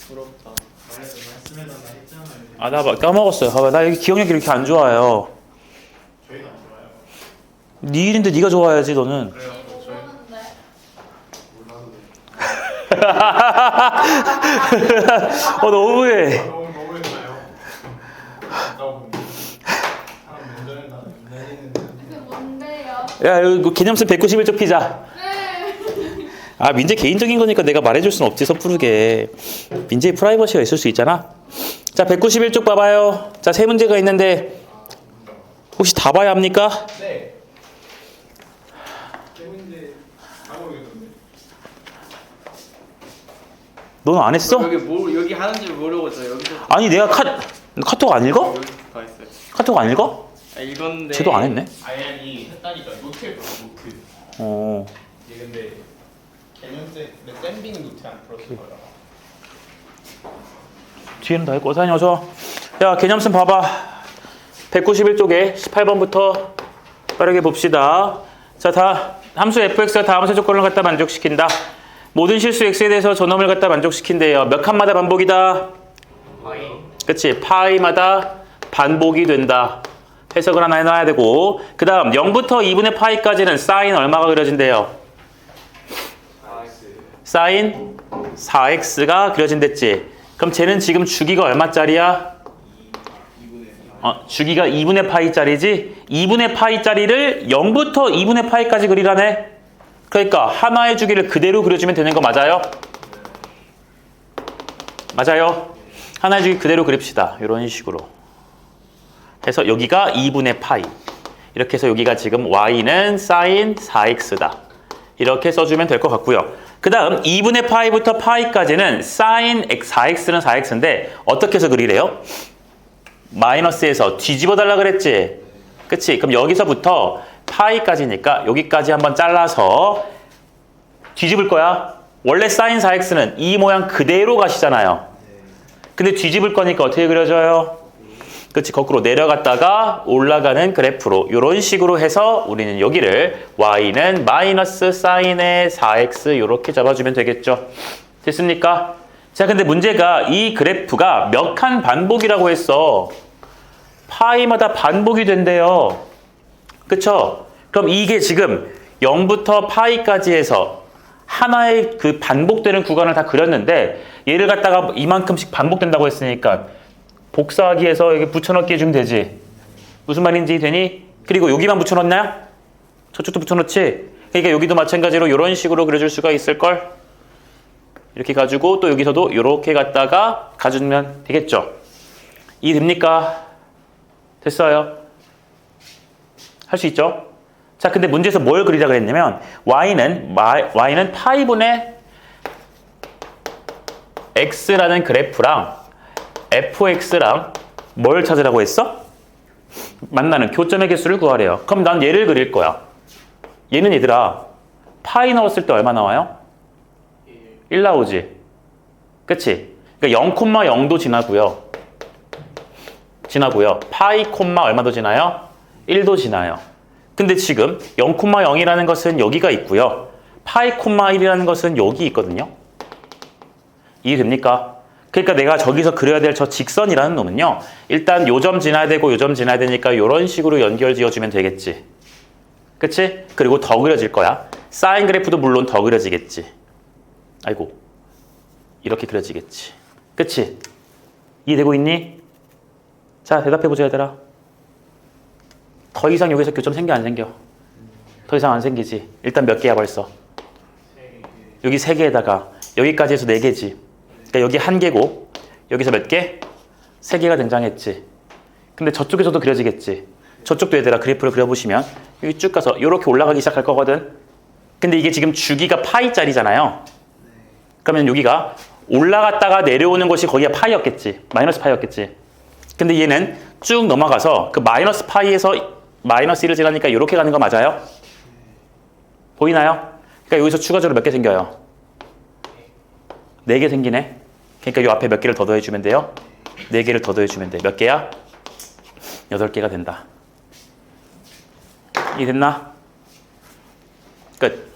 부럽다. 말씀해달라 했잖아요. 아, 나 까먹었어요. 봐봐, 나 여기 기억력이 이렇게 안 좋아요. 저희도 안 좋아요. 네 일인데 네가 좋아야지, 너는. 그래요. 저희 몰라도 너무해. 너무 했나요? 아까워. 사람 면전에다 내리는. 그게 뭔데요? 야, 이거 개념선 191쪽 피자. 네. 아, 민재 개인적인 거니까 내가 말해줄 순 없지, 섣부르게. 민재의 프라이버시가 있을 수 있잖아. 자, 191쪽 봐봐요. 자, 세 문제가 있는데 혹시 다 봐야 합니까? 네. 세 문제 다 모르겠는데. 너는 안 했어? 여기 하는지 모르고 저 여기서 아니, 내가 카톡 안 읽어? 여기 가 있어요. 카톡 안 읽어? 아, 읽었는데. 쟤도 안 했네. 아니 했다니까 노트에 풀어 노트. 어. 얘 근데 개념세 근데 쌤비는 노트에 안 풀었을 거야. 뒤에는 다 했고. 사장님 어서. 야, 개념선 봐봐. 191쪽에 18번부터 빠르게 봅시다. 자, 다 함수 fx가 다음 함수 조건을 갖다 만족시킨다. 모든 실수 x에 대해서 저놈을 갖다 만족시킨대요. 몇 칸마다 반복이다? 그치? 파이마다 반복이 된다. 해석을 하나 해놔야 되고, 그 다음 0부터 2분의 파이까지는 사인 얼마가 그려진대요? 사인 4x가 그려진댔지. 그럼 쟤는 지금 주기가 얼마짜리야? 주기가 2분의 파이짜리지? 2분의 파이짜리를 0부터 2분의 파이까지 그리라네? 그러니까 하나의 주기를 그대로 그려주면 되는 거 맞아요? 맞아요? 하나의 주기 그대로 그립시다. 이런 식으로 해서 여기가 2분의 파이, 이렇게 해서 여기가 지금 y는 sin 4x다. 이렇게 써주면 될 것 같고요. 그 다음 2분의 파이부터 파이까지는 sin 4x는 4x인데 어떻게 해서 그리래요? 마이너스에서 뒤집어 달라 그랬지? 그치? 그럼 여기서부터 파이까지니까 여기까지 한번 잘라서 뒤집을 거야. 원래 sin 4x는 이 모양 그대로 가시잖아요. 근데 뒤집을 거니까 어떻게 그려져요? 그치? 거꾸로 내려갔다가 올라가는 그래프로 이런 식으로 해서 우리는 여기를 y는 마이너스 sin의 4x 이렇게 잡아주면 되겠죠. 됐습니까? 자, 근데 문제가 이 그래프가 몇 칸 반복이라고 했어? 파이마다 반복이 된대요. 그쵸? 그럼 이게 지금 0부터 파이까지 해서 하나의 그 반복되는 구간을 다 그렸는데 얘를 갖다가 이만큼씩 반복된다고 했으니까 복사하기 해서 여기 붙여넣기 해주면 되지. 무슨 말인지 되니? 그리고 여기만 붙여넣냐? 저쪽도 붙여넣지? 그러니까 여기도 마찬가지로 이런 식으로 그려줄 수가 있을걸? 이렇게 가지고 또 여기서도 이렇게 갖다가 가주면 되겠죠? 이해됩니까? 됐어요? 할 수 있죠? 자, 근데 문제에서 뭘 그리라 그랬냐면 y는 파이분의 x라는 그래프랑 fx랑 뭘 찾으라고 했어? 만나는 교점의 개수를 구하래요. 그럼 난 얘를 그릴 거야. 얘는 얘들아 파이 넣었을 때 얼마 나와요? 1 나오지. 그치? 그러니까 0,0도 지나고요. 파이 콤마 얼마도 지나요? 1도 지나요. 근데 지금 0,0이라는 것은 여기가 있고요. 파이 콤마 1이라는 것은 여기 있거든요. 이해됩니까? 그러니까 내가 저기서 그려야 될 저 직선이라는 놈은요. 일단 요 점 지나야 되고 요 점 지나야 되니까 이런 식으로 연결 지어주면 되겠지. 그치? 그리고 더 그려질 거야. 사인 그래프도 물론 더 그려지겠지. 아이고. 이렇게 그려지겠지. 그치? 이해되고 있니? 자, 대답해보자 얘들아. 더 이상 여기서 교점 생겨 안 생겨? 더 이상 안 생기지. 일단 몇 개야 벌써? 여기 3개에다가 여기까지 해서 4개지. 그러니까 여기 1개고 여기서 몇 개? 3개가 등장했지. 근데 저쪽에서도 그려지겠지. 저쪽도 얘들아 그래프를 그려보시면 여기 쭉 가서 이렇게 올라가기 시작할 거거든. 근데 이게 지금 주기가 파이짜리잖아요. 그러면 여기가 올라갔다가 내려오는 것이 거기가 파이였겠지. 마이너스 파이였겠지. 근데 얘는 쭉 넘어가서 그 마이너스 파이에서 마이너스 1을 지나니까 이렇게 가는 거 맞아요? 보이나요? 그러니까 여기서 추가적으로 몇 개 생겨요? 4개 생기네. 그러니까 이 앞에 몇 개를 더 더해주면 돼요? 4개를 더 더해주면 돼. 몇 개야? 8개가 된다. 이해됐나? 끝.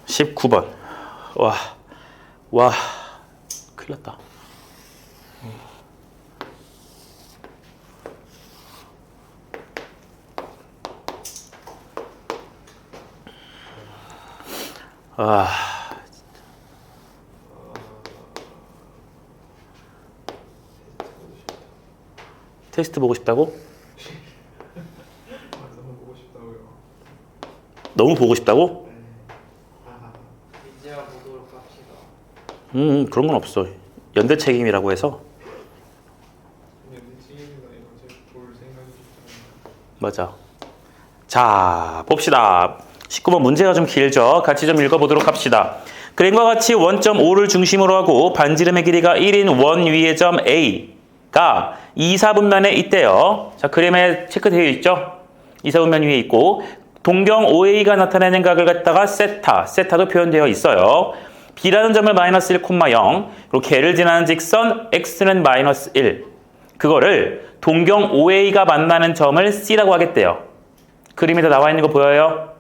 19번. 와. 와, 큰일 났다. 아, 테스트 보고 싶다고? 너무 보고 싶다고요. 너무 보고 싶다고? 이제야 보도록 합시다. 그런 건 없어. 연대 책임이라고 해서. 근데 지금이나 이거 제가 볼 생각이 맞아. 자, 봅시다. 19번 문제가 좀 길죠? 같이 좀 읽어보도록 합시다. 그림과 같이 원점 O를 중심으로 하고 반지름의 길이가 1인 원 위의 점 A가 2, 4분면에 있대요. 자, 그림에 체크되어 있죠? 2, 4분면 위에 있고 동경 OA가 나타내는 각을 갖다가 세타도 표현되어 있어요. B라는 점을 마이너스 1, 0 그리고 걔를 지나는 직선 X는 마이너스 1 그거를 동경 OA가 만나는 점을 C라고 하겠대요. 그림에 다 나와 있는 거 보여요?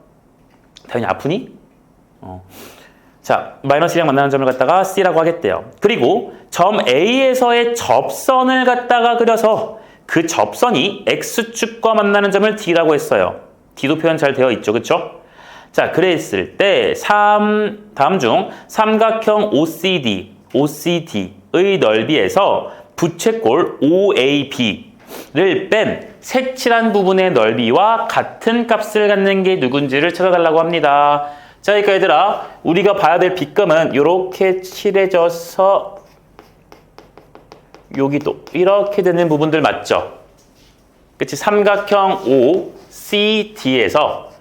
당연히 아프니? 자, 마이너스 1이랑 만나는 점을 갖다가 C라고 하겠대요. 그리고 점 A에서의 접선을 갖다가 그려서 그 접선이 X축과 만나는 점을 D라고 했어요. D도 표현 잘 되어 있죠. 그쵸? 자, 그랬을 때 다음 중 삼각형 OCD의 넓이에서 부채꼴 OAB를 뺀 색칠한 부분의 넓이와 같은 값을 갖는 게 누군지를 찾아달라고 합니다. 자, 그러니까 얘들아, 우리가 봐야 될 빗금은 이렇게 칠해져서 여기도 이렇게 되는 부분들 맞죠? 그치? 삼각형 OCD에서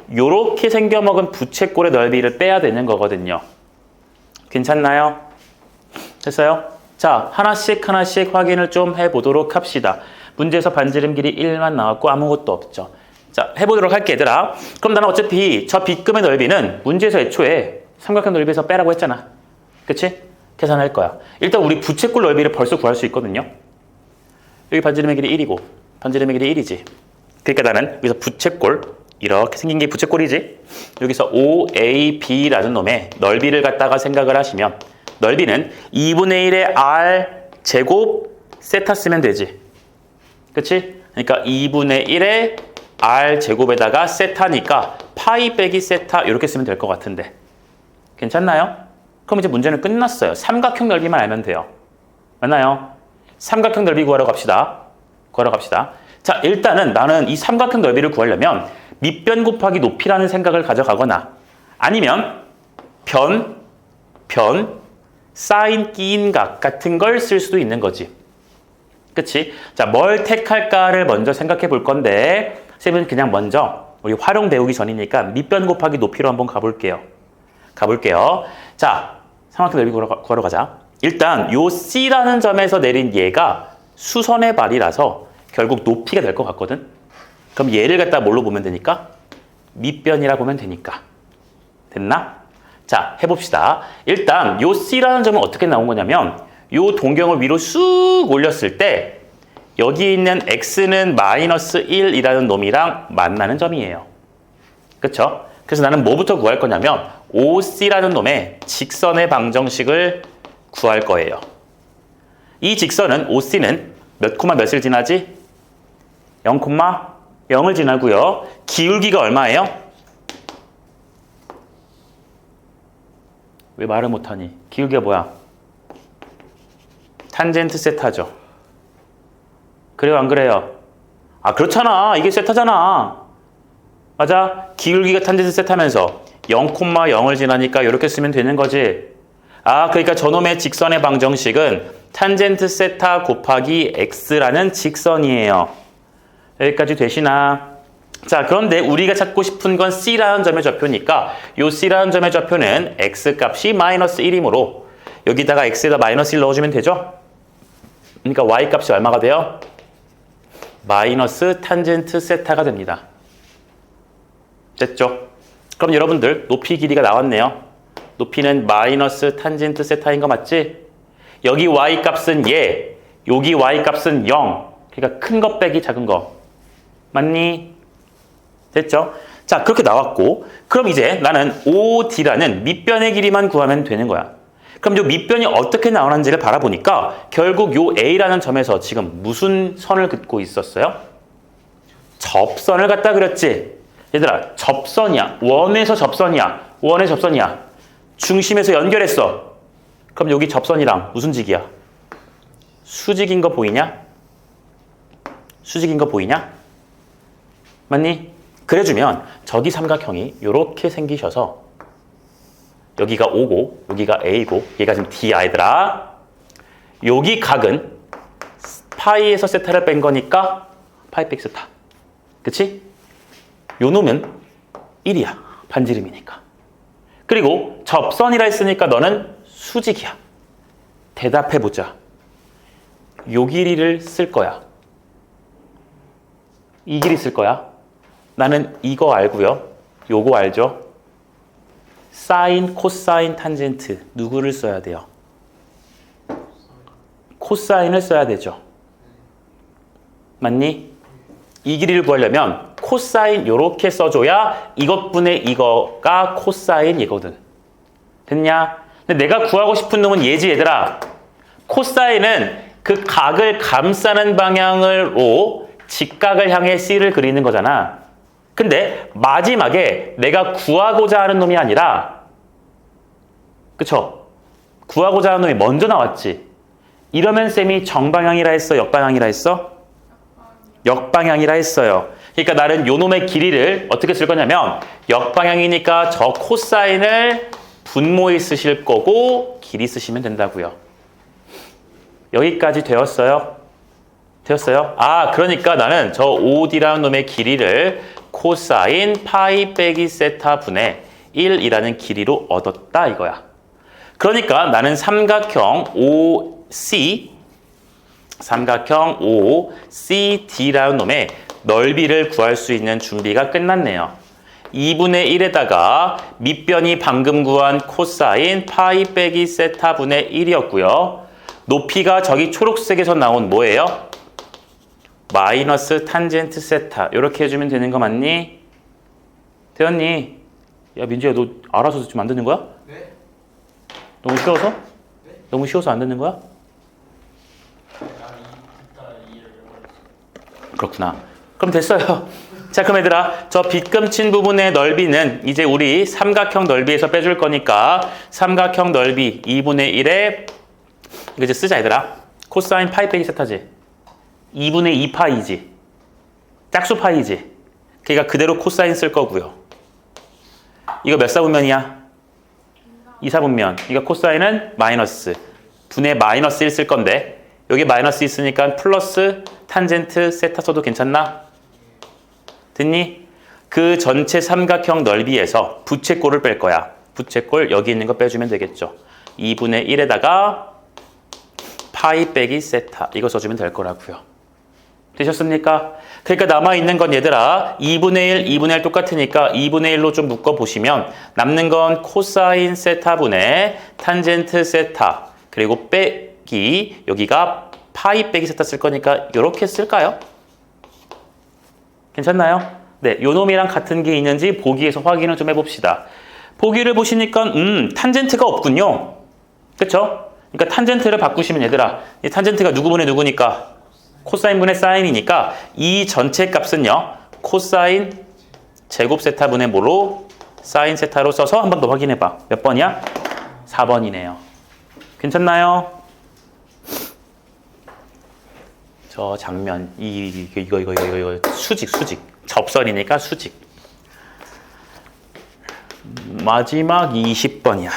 이렇게 생겨먹은 부채꼴의 넓이를 빼야 되는 거거든요. 괜찮나요? 됐어요? 자, 하나씩 확인을 좀 해보도록 합시다. 문제에서 반지름 길이 1만 나왔고 아무것도 없죠. 자, 해보도록 할게, 얘들아. 그럼 나는 어차피 저 빗금의 넓이는 문제에서 애초에 삼각형 넓이에서 빼라고 했잖아. 그치? 계산할 거야. 일단 우리 부채꼴 넓이를 벌써 구할 수 있거든요. 여기 반지름의 길이 1이고 반지름의 길이 1이지. 그러니까 나는 여기서 부채꼴 이렇게 생긴 게 부채꼴이지. 여기서 OAB라는 놈의 넓이를 갖다가 생각을 하시면 넓이는 2분의 1의 R 제곱 세타 쓰면 되지. 그치? 그러니까 2분의 1의 R 제곱에다가 세타니까 파이 빼기 세타 이렇게 쓰면 될 것 같은데. 괜찮나요? 그럼 이제 문제는 끝났어요. 삼각형 넓이만 알면 돼요. 맞나요? 삼각형 넓이 구하러 갑시다. 자, 일단은 나는 이 삼각형 넓이를 구하려면 밑변 곱하기 높이라는 생각을 가져가거나 아니면 변, 사인 끼인 각 같은 걸 쓸 수도 있는 거지. 그치? 자, 뭘 택할까를 먼저 생각해 볼 건데 쌤은 그냥 먼저 우리 활용 배우기 전이니까 밑변 곱하기 높이로 한번 가볼게요. 자, 삼각형 넓이 구하러 가자. 일단 요 C라는 점에서 내린 얘가 수선의 발이라서 결국 높이가 될 것 같거든. 그럼 얘를 갖다 뭘로 보면 되니까? 밑변이라 보면 되니까. 됐나? 자, 해봅시다. 일단 요 C라는 점은 어떻게 나온 거냐면 요 동경을 위로 쑥 올렸을 때 여기 있는 X는 마이너스 1이라는 놈이랑 만나는 점이에요. 그쵸? 그래서 나는 뭐부터 구할 거냐면 OC라는 놈의 직선의 방정식을 구할 거예요. 이 직선은 OC는 몇 콤마 몇을 지나지? 0,0을 지나고요. 기울기가 얼마예요? 왜 말을 못하니? 기울기가 뭐야? 탄젠트 세타죠. 그래요, 안 그래요? 아, 그렇잖아. 이게 세타잖아. 맞아? 기울기가 탄젠트 세타면서 0,0을 지나니까 이렇게 쓰면 되는 거지. 아, 그러니까 저놈의 직선의 방정식은 탄젠트 세타 곱하기 x라는 직선이에요. 여기까지 되시나? 자, 그런데 우리가 찾고 싶은 건 C라는 점의 좌표니까 이 C라는 점의 좌표는 X값이 마이너스 1이므로 여기다가 X에다 마이너스 1 넣어주면 되죠? 그러니까 Y값이 얼마가 돼요? 마이너스 탄젠트 세타가 됩니다. 됐죠? 그럼 여러분들 높이 길이가 나왔네요. 높이는 마이너스 탄젠트 세타인 거 맞지? 여기 Y값은 얘, 여기 Y값은 0. 그러니까 큰 거 빼기 작은 거. 맞니? 됐죠? 자, 그렇게 나왔고 그럼 이제 나는 OD라는 밑변의 길이만 구하면 되는 거야. 그럼 요 밑변이 어떻게 나오는지를 바라보니까 결국 요 A라는 점에서 지금 무슨 선을 긋고 있었어요? 접선을 갖다 그렸지. 얘들아, 접선이야. 원에서 접선이야. 원의 접선이야. 중심에서 연결했어. 그럼 여기 접선이랑 무슨 직이야? 수직인 거 보이냐? 수직인 거 보이냐? 맞니? 그래주면 저기 삼각형이 이렇게 생기셔서 여기가 O고 여기가 A고 얘가 지금 D야 얘들아. 여기 각은 파이에서 세타를 뺀 거니까 파이 빼기 세타. 그치? 요 놈은 1이야. 반지름이니까. 그리고 접선이라 했으니까 너는 수직이야. 대답해보자. 요 길이를 쓸 거야. 이 길이 쓸 거야. 나는 이거 알고요. 요거 알죠? 사인, 코사인, 탄젠트 누구를 써야 돼요? 코사인을 써야 되죠. 맞니? 이 길이를 구하려면 코사인 요렇게 써줘야 이것분의 이거가 코사인이거든. 됐냐? 근데 내가 구하고 싶은 놈은 얘지 얘들아. 코사인은 그 각을 감싸는 방향으로 직각을 향해 C를 그리는 거잖아. 근데 마지막에 내가 구하고자 하는 놈이 아니라, 그쵸? 구하고자 하는 놈이 먼저 나왔지. 이러면 쌤이 정방향이라 했어? 역방향이라 했어? 역방향이라 했어요. 그러니까 나는 요 놈의 길이를 어떻게 쓸 거냐면 역방향이니까 저 코사인을 분모에 쓰실 거고 길이 쓰시면 된다고요. 여기까지 되었어요? 되었어요? 아, 그러니까 나는 저 OD라는 놈의 길이를 코사인 파이 빼기 세타 분의 1이라는 길이로 얻었다 이거야. 그러니까 나는 삼각형 OCD라는 놈의 넓이를 구할 수 있는 준비가 끝났네요. 2분의 1에다가 밑변이 방금 구한 코사인 파이 빼기 세타 분의 1이었고요. 높이가 저기 초록색에서 나온 뭐예요? 마이너스 탄젠트 세타. 이렇게 해주면 되는 거 맞니? 되었니? 야, 민주야, 너 알아서 지금 안 듣는 거야? 네? 너무 쉬워서? 네? 너무 쉬워서 안 듣는 거야? 그렇구나. 그럼 됐어요. 자, 그럼 얘들아, 저 빗금친 부분의 넓이는 이제 우리 삼각형 넓이에서 빼줄 거니까 삼각형 넓이 2분의 1에 이거 이제 쓰자 얘들아. 코사인 파이 빼기 세타지. 2분의 2 파이지. 짝수 파이지. 그러니까 그대로 코사인 쓸 거고요. 이거 몇 사분면이야? 2사분면. 그러니까 코사인은 마이너스. 분의 마이너스 1 쓸 건데 여기 마이너스 있으니까 플러스 탄젠트 세타 써도 괜찮나? 됐니? 그 전체 삼각형 넓이에서 부채꼴을 뺄 거야. 부채꼴 여기 있는 거 빼주면 되겠죠. 2분의 1에다가 파이 빼기 세타 이거 써주면 될 거라고요. 되셨습니까? 그러니까 남아있는 건 얘들아 2분의 1, 2분의 1 똑같으니까 2분의 1로 좀 묶어보시면 남는 건 코사인 세타분의 탄젠트 세타 그리고 빼기 여기가 파이 빼기 세타 쓸 거니까 이렇게 쓸까요? 괜찮나요? 네, 요 놈이랑 같은 게 있는지 보기에서 확인을 좀 해봅시다. 보기를 보시니까 탄젠트가 없군요. 그쵸? 그러니까 탄젠트를 바꾸시면 얘들아 이 탄젠트가 누구분의 누구니까 코사인분의 사인이니까 이 전체 값은요 코사인 제곱 세타분의 뭐로? 사인 세타로 써서 한 번 더 확인해봐. 몇 번이야? 4번이네요. 괜찮나요? 저 장면 이거 수직 접선이니까 수직. 마지막 20번이야.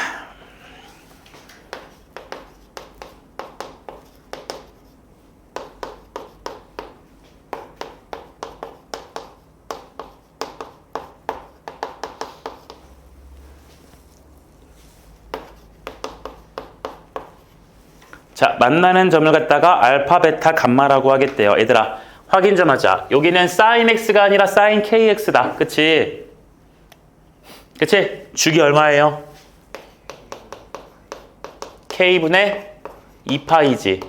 자, 만나는 점을 갖다가 알파, 베타, 감마라고 하겠대요. 얘들아, 확인 좀 하자. 여기는 sin x가 아니라 sin kx다. 그치? 그치? 주기 얼마예요? k분의 2파이지.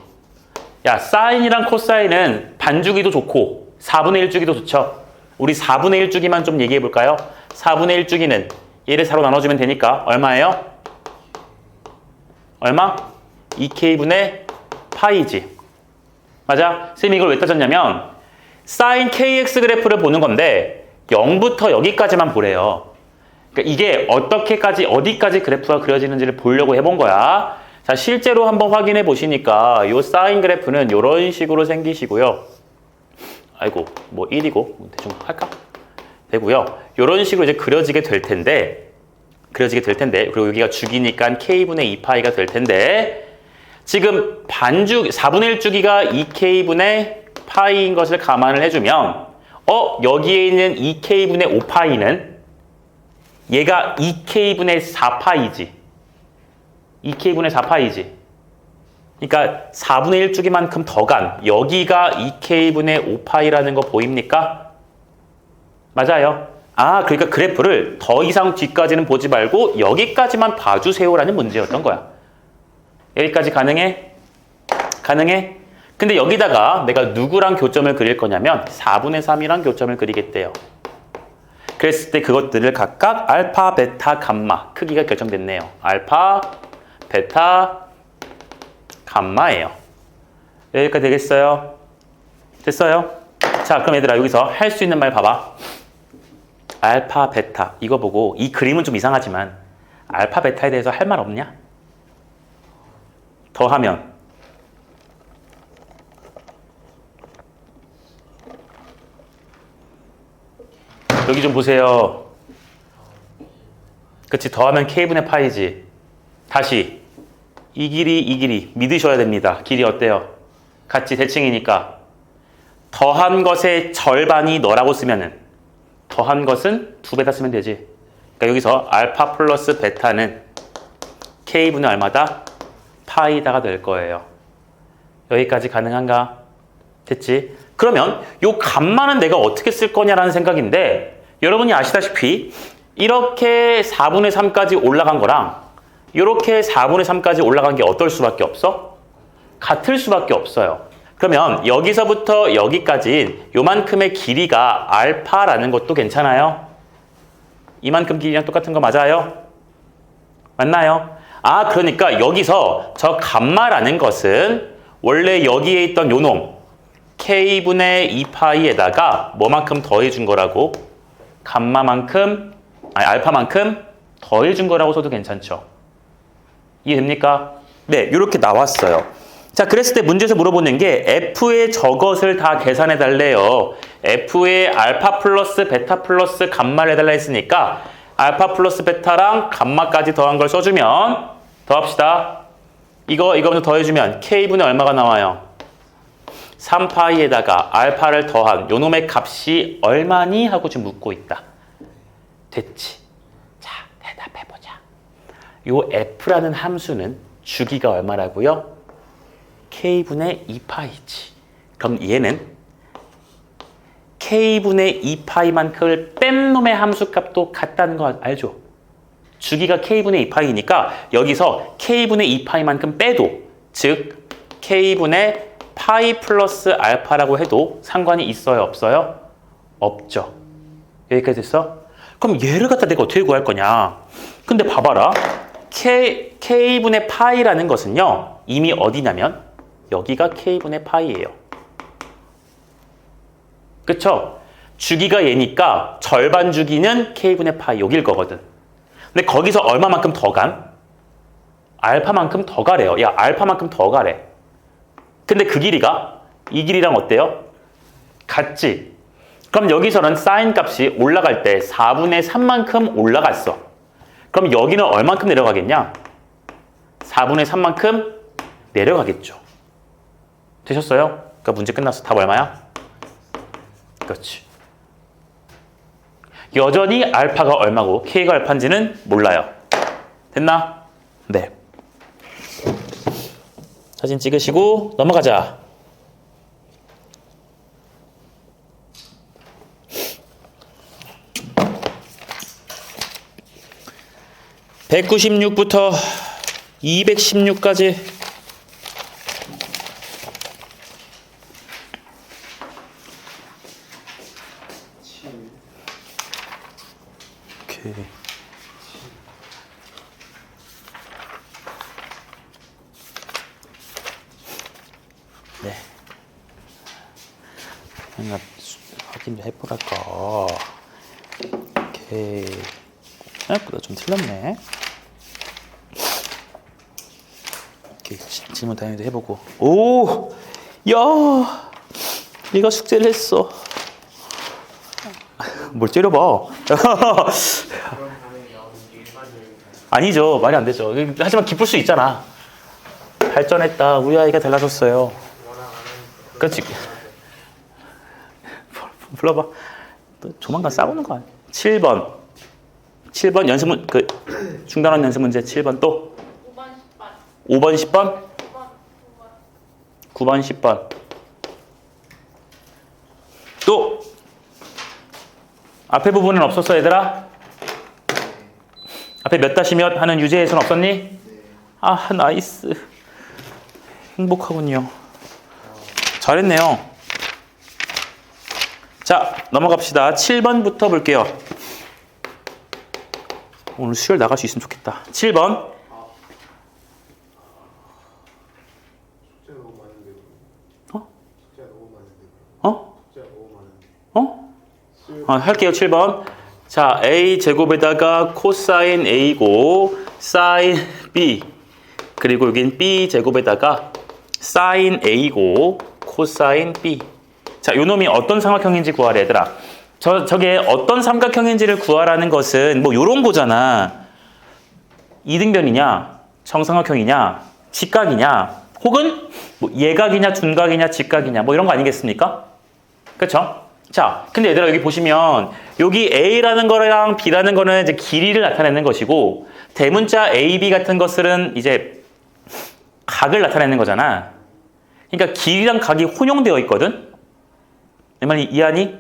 야, 사인이랑 코사인은 반주기도 좋고 4분의 1주기도 좋죠. 우리 4분의 1주기만 좀 얘기해 볼까요? 4분의 1주기는 얘를 4로 나눠주면 되니까 얼마예요? 얼마? 2k분의 파이지. 맞아? 쌤이 이걸 왜 따졌냐면 sin kx 그래프를 보는 건데 0부터 여기까지만 보래요. 그러니까 이게 어디까지 그래프가 그려지는지를 보려고 해본 거야. 자, 실제로 한번 확인해 보시니까 이 사인 그래프는 이런 식으로 생기시고요. 아이고, 뭐 1이고 대충 할까? 되고요. 이런 식으로 이제 그려지게 될 텐데, 그리고 여기가 주기니까 k분의 2파이가 될 텐데, 지금 4분의 1 주기가 2k분의 파이인 것을 감안을 해주면, 여기에 있는 2k분의 5파이는 얘가 2k분의 4파이지. 2k분의 4파이지. 그러니까 4분의 1 주기만큼 더 간 여기가 2k분의 5파이라는 거 보입니까? 맞아요. 그러니까 그래프를 더 이상 뒤까지는 보지 말고 여기까지만 봐주세요라는 문제였던 거야. 여기까지 가능해? 가능해? 근데 여기다가 내가 누구랑 교점을 그릴 거냐면 4분의 3이랑 교점을 그리겠대요. 그랬을 때 그것들을 각각 알파, 베타, 감마 크기가 결정됐네요. 알파, 베타, 감마예요. 여기까지 되겠어요? 됐어요? 자, 그럼 얘들아 여기서 할 수 있는 말 봐봐. 알파, 베타 이거 보고 이 그림은 좀 이상하지만 알파, 베타에 대해서 할 말 없냐? 더하면 여기 좀 보세요. 그치, 더하면 k분의 파이지. 다시 이 길이 믿으셔야 됩니다. 길이 어때요? 같이 대칭이니까 더한 것의 절반이 너라고 쓰면은 더한 것은 2배다 쓰면 되지. 그러니까 여기서 알파 플러스 베타는 k분의 얼마다? 파이다가 될 거예요. 여기까지 가능한가? 됐지? 그러면 요 감마는 내가 어떻게 쓸 거냐라는 생각인데, 여러분이 아시다시피 이렇게 4분의 3까지 올라간 거랑 이렇게 4분의 3까지 올라간 게 어떨 수밖에 없어? 같을 수밖에 없어요. 그러면 여기서부터 여기까지 요만큼의 길이가 알파라는 것도 괜찮아요? 이만큼 길이랑 똑같은 거 맞아요? 맞나요? 그러니까 여기서 저 감마라는 것은 원래 여기에 있던 요놈 k분의 2파이에다가 뭐만큼 더해준 거라고? 알파만큼 더해준 거라고 써도 괜찮죠? 이해됩니까? 네, 이렇게 나왔어요. 자, 그랬을 때 문제에서 물어보는 게 F의 저것을 다 계산해 달래요. F의 알파 플러스 베타 플러스 감마를 해달라 했으니까 알파 플러스 베타랑 감마까지 더한 걸 써주면, 더합시다. 이거 먼저 더해주면 K분의 얼마가 나와요? 3파이에다가 알파를 더한 요놈의 값이 얼마니? 하고 지금 묻고 있다. 됐지? 자, 대답해보자. 요 F라는 함수는 주기가 얼마라고요? K분의 2파이지. 그럼 얘는 K분의 2파이만큼을 뺀 놈의 함수값도 같다는 거 알죠? 주기가 K분의 2파이니까 여기서 K분의 2파이만큼 빼도, 즉 K분의 파이 플러스 알파라고 해도 상관이 있어요? 없어요? 없죠. 여기까지 됐어? 그럼 얘를 갖다 내가 어떻게 구할 거냐? 근데 봐봐라. K분의 파이라는 것은요, 이미 어디냐면 여기가 K분의 파이예요. 그쵸? 주기가 얘니까 절반 주기는 K분의 파이 여길 거거든. 근데 거기서 얼마만큼 더 간? 알파만큼 더 가래요. 야, 알파만큼 더 가래. 근데 그 길이가 이 길이랑 어때요? 같지? 그럼 여기서는 사인 값이 올라갈 때 4분의 3만큼 올라갔어. 그럼 여기는 얼만큼 내려가겠냐? 4분의 3만큼 내려가겠죠. 되셨어요? 그러니까 문제 끝났어. 답 얼마야? 그렇지. 여전히 알파가 얼마고 K가 얼마인지는 몰라요. 됐나? 네. 사진 찍으시고 넘어가자. (196부터) (216까지) 오케이. 네. 내가 확인 좀 해보랄까. 오케이. 생각보다 좀 틀렸네. 오케이. 질문 다행히도 해보고. 오! 야! 얘가 숙제를 했어. 뭘 째려봐. 그런 반응이 나오는 게 일반적인 아니죠. 말이 안 되죠. 하지만 기쁠 수 있잖아. 발전했다. 우리 아이가 달라졌어요. 워낙 안 하니까. 그렇지. 불러봐. 또 조만간 싸우는 거 아니야. 7번. 7번 연습문, 중단원 연습 문제 7번 또. 5번, 10번. 5번, 10번. 9번, 10번. 또. 앞에 부분은 없었어, 얘들아? 앞에 몇 다시 몇 하는 유제에서는 없었니? 아, 나이스. 행복하군요. 잘했네요. 자, 넘어갑시다. 7번부터 볼게요. 오늘 수요일 나갈 수 있으면 좋겠다. 7번. 숙제 너무 많은데. 어? 숙제 너무 많은데. 어? 숙제 너무 많은데. 어? 할게요. 7번. 자, a 제곱에다가 코사인 a고 사인 b 그리고 여긴 b 제곱에다가 사인 a고 코사인 b. 자, 요 놈이 어떤 삼각형인지 구하래, 얘들아. 저게 어떤 삼각형인지를 구하라는 것은 뭐 요런 거잖아. 이등변이냐, 정삼각형이냐, 직각이냐, 혹은 뭐 예각이냐, 둔각이냐, 직각이냐, 뭐 이런 거 아니겠습니까? 그렇죠? 자, 근데 얘들아 여기 보시면 여기 A라는 거랑 B라는 거는 이제 길이를 나타내는 것이고 대문자 A, B 같은 것들은 이제 각을 나타내는 거잖아. 그러니까 길이랑 각이 혼용되어 있거든. 내 말이 이해하니?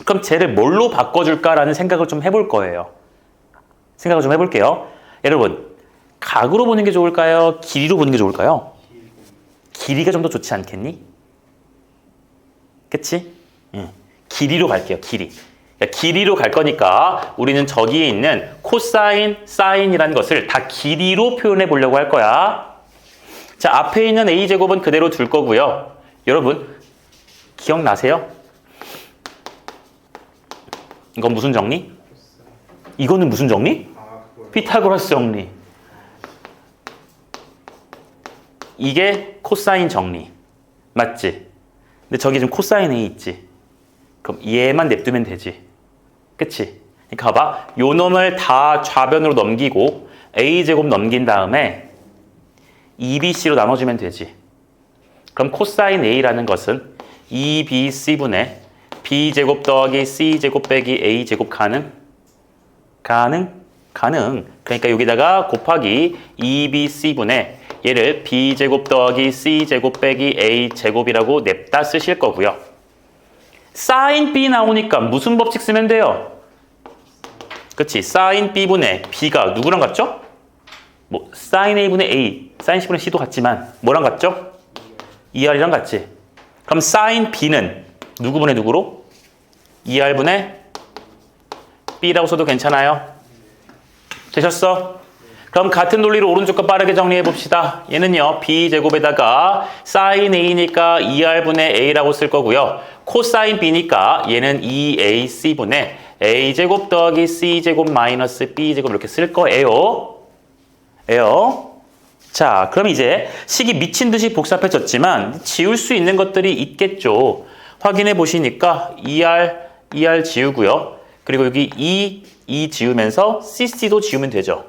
그럼 쟤를 뭘로 바꿔줄까라는 생각을 좀 해볼 거예요. 생각을 좀 해볼게요. 여러분, 각으로 보는 게 좋을까요? 길이로 보는 게 좋을까요? 길이가 좀 더 좋지 않겠니? 그치? 응. 길이로 갈게요. 길이. 그러니까 길이로 갈 거니까 우리는 저기에 있는 코사인, 사인이라는 것을 다 길이로 표현해 보려고 할 거야. 자, 앞에 있는 a제곱은 그대로 둘 거고요. 여러분, 기억나세요? 이건 무슨 정리? 이거는 무슨 정리? 피타고라스 정리. 이게 코사인 정리. 맞지? 근데 저기 지금 코사인 A 있지? 그럼 얘만 냅두면 되지. 그치? 그러니까 봐봐. 요 놈을 다 좌변으로 넘기고 A제곱 넘긴 다음에 2BC로 나눠주면 되지. 그럼 코사인 A라는 것은 2BC분의 B제곱 더하기 C제곱 빼기 A제곱 가능? 가능? 가능. 그러니까 여기다가 곱하기 2BC분의 얘를 B제곱 더하기 C제곱 빼기 A제곱이라고 냅다 쓰실 거고요. 사인 B 나오니까 무슨 법칙 쓰면 돼요? 그치? 사인 B분의 B가 누구랑 같죠? 뭐 사인 A분의 A, 사인 C분의 C도 같지만 뭐랑 같죠? 2R이랑 같지? 그럼 사인 B는 누구분의 누구로? 2R분의 B라고 써도 괜찮아요? 되셨어? 그럼 같은 논리로 오른쪽 거 빠르게 정리해 봅시다. 얘는요, B제곱에다가 사인 A니까 2R분의 A라고 쓸 거고요. 코사인 B니까 얘는 2AC분의 A제곱 더하기 C제곱 마이너스 B제곱 이렇게 쓸 거예요. 자, 그럼 이제 식이 미친 듯이 복잡해졌지만 지울 수 있는 것들이 있겠죠. 확인해 보시니까 2R 지우고요. 그리고 여기 2 지우면서 CC도 지우면 되죠.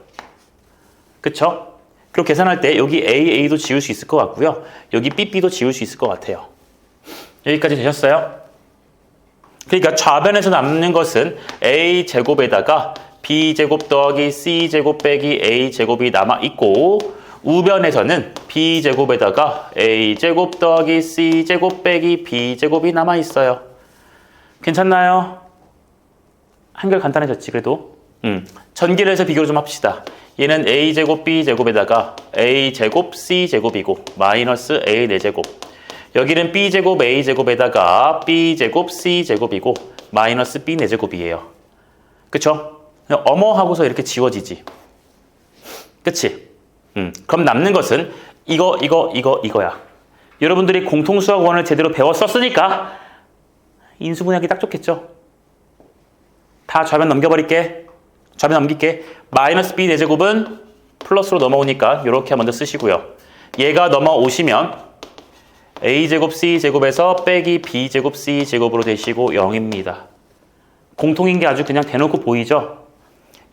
그쵸? 그리고 계산할 때 여기 AA도 지울 수 있을 것 같고요. 여기 BB도 지울 수 있을 것 같아요. 여기까지 되셨어요? 그러니까 좌변에서 남는 것은 A제곱에다가 B제곱 더하기 C제곱 빼기 A제곱이 남아있고 우변에서는 B제곱에다가 A제곱 더하기 C제곱 빼기 B제곱이 남아있어요. 괜찮나요? 한결 간단해졌지 그래도? 전기를 해서 비교를 좀 합시다. 얘는 A제곱 B제곱에다가 A제곱 C제곱이고 마이너스 A 4제곱. 여기는 B제곱 A제곱에다가 B제곱 C제곱이고 마이너스 B 4제곱이에요. 그쵸? 그냥 어머하고서 이렇게 지워지지. 그치? 그럼 남는 것은 이거야. 여러분들이 공통수학원을 제대로 배웠었으니까 인수분해하기 딱 좋겠죠. 다 좌변 넘겨버릴게. 좌변 넘길게. 마이너스 b 4제곱은 플러스로 넘어오니까 이렇게 먼저 쓰시고요. 얘가 넘어오시면 a제곱 c제곱에서 빼기 b제곱 c제곱으로 되시고 0입니다. 공통인 게 아주 그냥 대놓고 보이죠?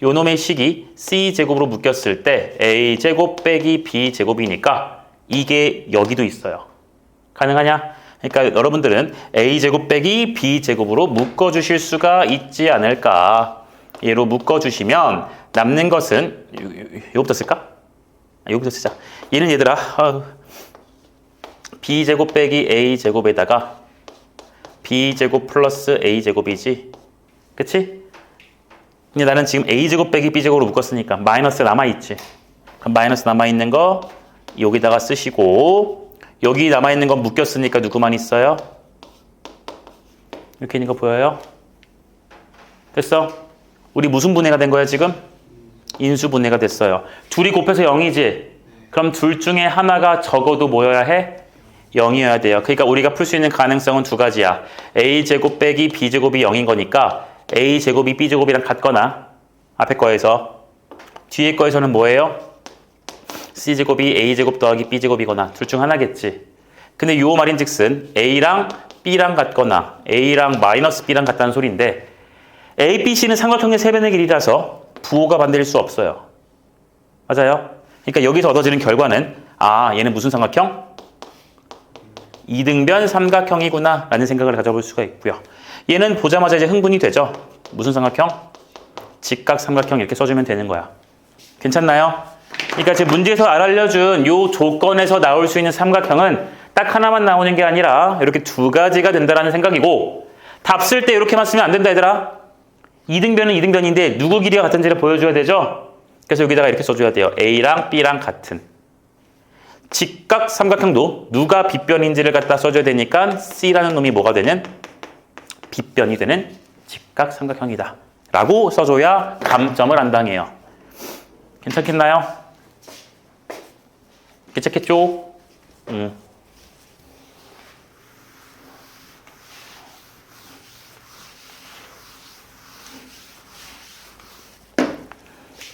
요 놈의 식이 c제곱으로 묶였을 때 a제곱 빼기 b제곱이니까 이게 여기도 있어요. 가능하냐? 그러니까 여러분들은 a제곱 빼기 b제곱으로 묶어주실 수가 있지 않을까. 얘로 묶어주시면 남는 것은 요거부터 쓸까? 여기부터 쓰자. 얘는 얘들아 b제곱 빼기 a제곱에다가 b제곱 플러스 a제곱이지. 그치? 근데 나는 지금 a제곱 빼기 b제곱으로 묶었으니까 마이너스 남아있지. 그럼 마이너스 남아있는 거 여기다가 쓰시고 여기 남아있는 건 묶였으니까 누구만 있어요? 이렇게 있는 거 보여요? 됐어? 우리 무슨 분해가 된 거야 지금? 인수 분해가 됐어요. 둘이 곱해서 0이지? 그럼 둘 중에 하나가 적어도 뭐여야 해? 0이어야 돼요. 그러니까 우리가 풀 수 있는 가능성은 두 가지야. a제곱 빼기 b제곱이 0인 거니까 a제곱이 b제곱이랑 같거나 앞에 거에서 뒤에 거에서는 뭐예요? c제곱이 a제곱 더하기 b제곱이거나 둘 중 하나겠지. 근데 요 말인즉슨 a랑 b랑 같거나 a랑 마이너스 b랑 같다는 소리인데 a, b, c는 삼각형의 세변의 길이라서 부호가 반대일 수 없어요. 맞아요? 그러니까 여기서 얻어지는 결과는 얘는 무슨 삼각형? 이등변 삼각형이구나 라는 생각을 가져볼 수가 있고요. 얘는 보자마자 이제 흥분이 되죠. 무슨 삼각형? 직각 삼각형 이렇게 써주면 되는 거야. 괜찮나요? 그러니까 지금 문제에서 알려준 요 조건에서 나올 수 있는 삼각형은 딱 하나만 나오는 게 아니라 이렇게 두 가지가 된다라는 생각이고 답 쓸 때 이렇게만 쓰면 안 된다 얘들아. 이등변은 이등변인데 누구 길이가 같은지를 보여줘야 되죠. 그래서 여기다가 이렇게 써줘야 돼요. A랑 B랑 같은. 직각 삼각형도 누가 빗변인지를 갖다 써줘야 되니까 C라는 놈이 뭐가 되는? 빗변이 되는 직각 삼각형이다 라고 써줘야 감점을 안 당해요. 괜찮겠나요? 괜찮겠죠?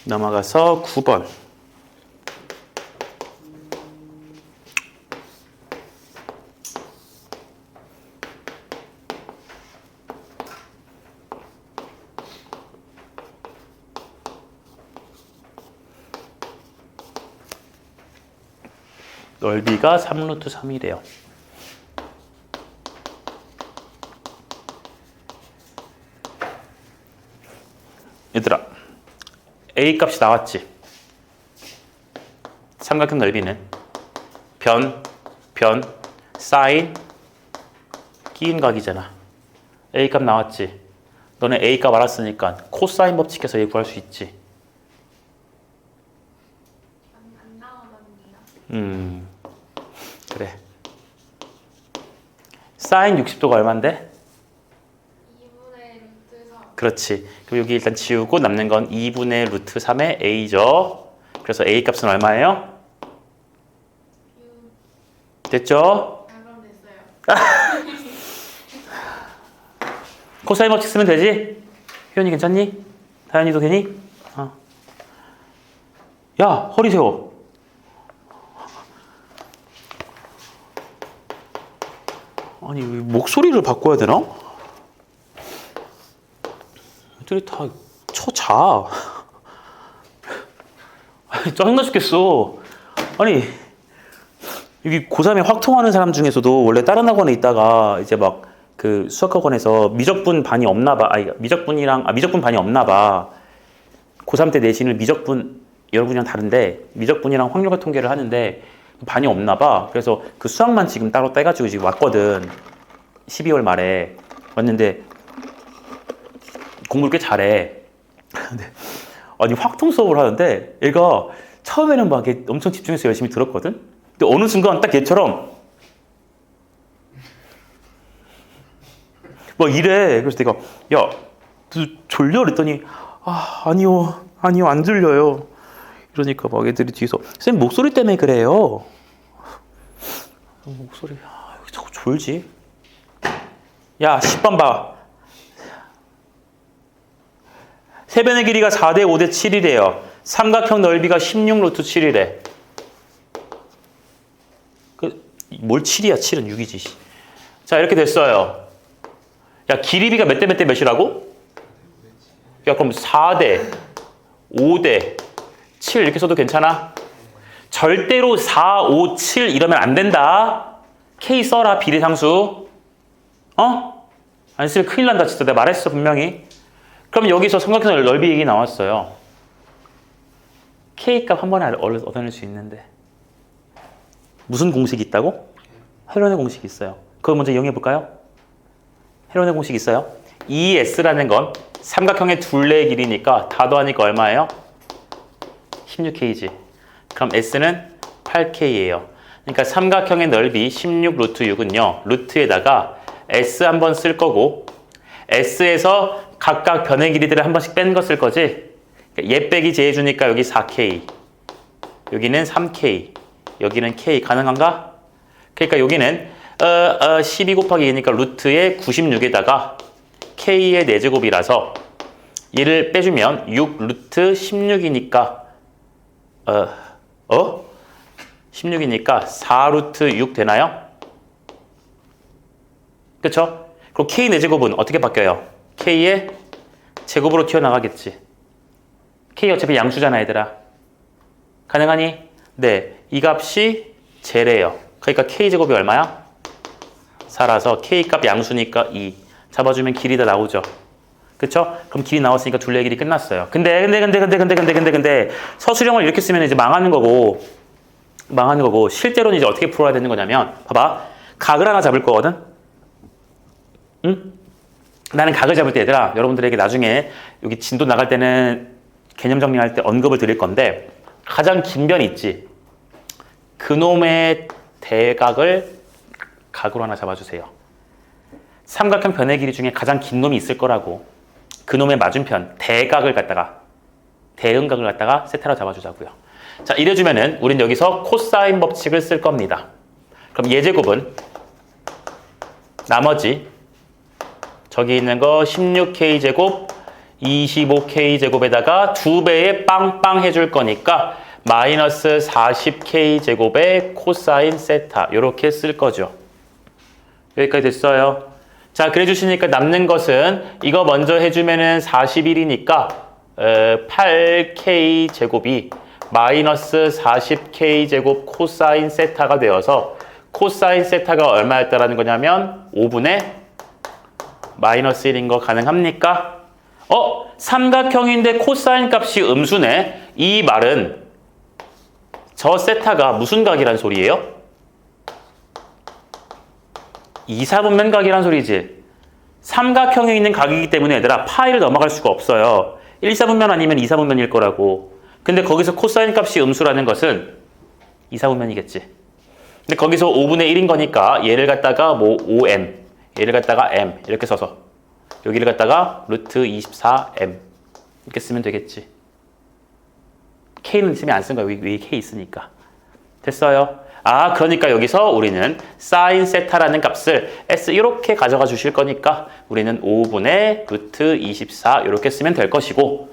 넘어가서 9번. 넓이가 3루트 3이래요. 얘들아, A 값이 나왔지? 삼각형 넓이는 변, 사인, 끼인 각이잖아. A 값 나왔지? 너네 A 값 알았으니까 코사인 법칙에서 얘 구할 수 있지? 안 나오거든요. 그래. 사인 60도가 얼만데? 2분의 루트 3. 그렇지. 그럼 여기 일단 지우고 남는 건 2분의 루트 3의 a죠. 그래서 a 값은 얼마예요? 됐죠? 그럼 됐어요. 코사인 법칙 쓰면 되지? 효연이 괜찮니? 다현이도 되니? 야, 허리 세워. 아니, 목소리를 바꿔야 되나? 애들이 다 쳐자. 아니, 짜증나 죽겠어. 아니, 여기 고3에 확통하는 사람 중에서도 원래 다른 학원에 있다가 이제 막 그 수학학원에서 미적분 반이 없나 봐. 미적분 반이 없나 봐. 고3 때 내신을 미적분, 여러분이랑 다른데 미적분이랑 확률과 통계를 하는데 반이 없나 봐. 그래서 그 수학만 지금 따로 떼가지고 지금 왔거든. 12월 말에 왔는데 공부를 꽤 잘해. 근데 아니 확통 수업을 하는데 얘가 처음에는 막 이렇게 엄청 집중해서 열심히 들었거든. 근데 어느 순간 딱 얘처럼 막 이래. 그래서 내가 야, 너 졸려? 그랬더니 아니요 안 졸려요. 이러니까 막 애들이 뒤에서 선생님 목소리 때문에 그래요. 목소리 왜 자꾸 졸지? 야 10번 봐. 세변의 길이가 4대 5대 7이래요. 삼각형 넓이가 16 루트 7이래. 뭘 7이야? 7은 6이지. 자 이렇게 됐어요. 야 길이비가 몇 대 몇 대 몇이라고? 야 그럼 4대 5대 7 이렇게 써도 괜찮아? 절대로 4, 5, 7 이러면 안 된다. K 써라 비례상수. 어? 안 쓰면 큰일 난다 진짜. 내가 말했어 분명히. 그럼 여기서 삼각형 넓이 얘기 나왔어요. K 값 한 번에 얻어낼 수 있는데 무슨 공식이 있다고? 헤론의 공식이 있어요. 그거 먼저 이용해 볼까요? 헤론의 공식이 있어요. ES라는 건 삼각형의 둘레의 길이니까 다 더하니까 얼마예요? 16K지. 그럼 S는 8K예요. 그러니까 삼각형의 넓이 16 루트 6은요. 루트에다가 S 한 번 쓸 거고 S에서 각각 변의 길이들을 한 번씩 뺀 거 쓸 거지. 그러니까 얘 빼기 제 해주니까 여기 4K, 여기는 3K, 여기는 K 가능한가? 그러니까 여기는 12 곱하기 2니까 루트의 96에다가 K의 4제곱이라서 얘를 빼주면 6 루트 16이니까 16이니까 4 루트 6 되나요? 그쵸? 그럼 K 4제곱은 어떻게 바뀌어요? K의 제곱으로 튀어나가겠지. K 어차피 양수잖아 얘들아. 가능하니? 네, 이 값이 제래요. 그러니까 K제곱이 얼마야? 4라서 K값 양수니까 2 잡아주면 길이 다 나오죠. 그쵸? 그럼 길이 나왔으니까 둘레의 길이 끝났어요. 근데 서술형을 이렇게 쓰면 이제 망하는 거고 실제로는 이제 어떻게 풀어야 되는 거냐면 봐봐. 각을 하나 잡을 거거든? 응? 나는 각을 잡을 때 얘들아 여러분들에게 나중에 여기 진도 나갈 때는 개념 정리할 때 언급을 드릴 건데 가장 긴 변이 있지. 그놈의 대각을 각으로 하나 잡아주세요. 삼각형 변의 길이 중에 가장 긴 놈이 있을 거라고. 그놈의 맞은편 대응각을 갖다가 세타로 잡아주자고요. 자 이래주면은 우린 여기서 코사인 법칙을 쓸 겁니다. 그럼 얘 제곱은 나머지 저기 있는 거 16K 제곱 25K 제곱에다가 2배의 빵빵 해줄 거니까 마이너스 40K 제곱의 코사인 세타 이렇게 쓸 거죠. 여기까지 됐어요. 자 그래 주시니까 남는 것은 이거 먼저 해주면은 41이니까 8K 제곱이 마이너스 40K 제곱 코사인 세타가 되어서 코사인 세타가 얼마였다라는 거냐면 5분의 마이너스 1인 거 가능합니까? 삼각형인데 코사인 값이 음수네. 이 말은 저 세타가 무슨 각이란 소리예요? 2, 4분면 각이란 소리지. 삼각형에 있는 각이기 때문에 얘들아 파이를 넘어갈 수가 없어요. 1, 4분면 아니면 2, 4분면일 거라고. 근데 거기서 코사인 값이 음수라는 것은 2, 4분면이겠지. 근데 거기서 5분의 1인 거니까 얘를 갖다가 뭐 5m, 얘를 갖다가 m 이렇게 써서 여기를 갖다가 루트 24m 이렇게 쓰면 되겠지. K는 있으면 안 쓴 거야. 위에 K 있으니까. 됐어요? 그러니까 여기서 우리는 사인 세타라는 값을 S 이렇게 가져가 주실 거니까 우리는 5분의 루트 24 이렇게 쓰면 될 것이고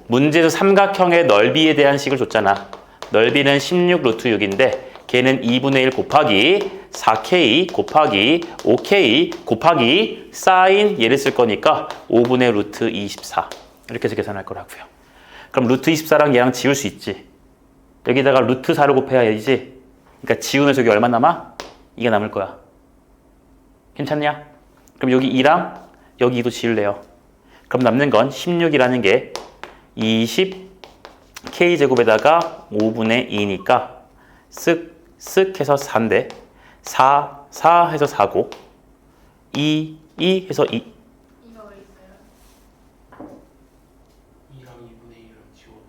문제에서 삼각형의 넓이에 대한 식을 줬잖아. 넓이는 16 루트 6인데 걔는 2분의 1 곱하기 4K 곱하기 5K 곱하기 사인 얘를 쓸 거니까 5분의 루트 24 이렇게 해서 계산할 거라고요. 그럼 루트 24랑 얘랑 지울 수 있지. 여기다가 루트 4를 곱해야지. 그러니까 지우면서 여기 얼마 남아? 이게 남을 거야. 괜찮냐? 그럼 여기 2랑 여기 2도 지울래요. 그럼 남는 건 16이라는 게 20K제곱에다가 5분의 2니까 쓱 해서 4인데 4 해서 4고 2 해서 2 이거 왜 있어요? 2랑 2분의 1을 지워.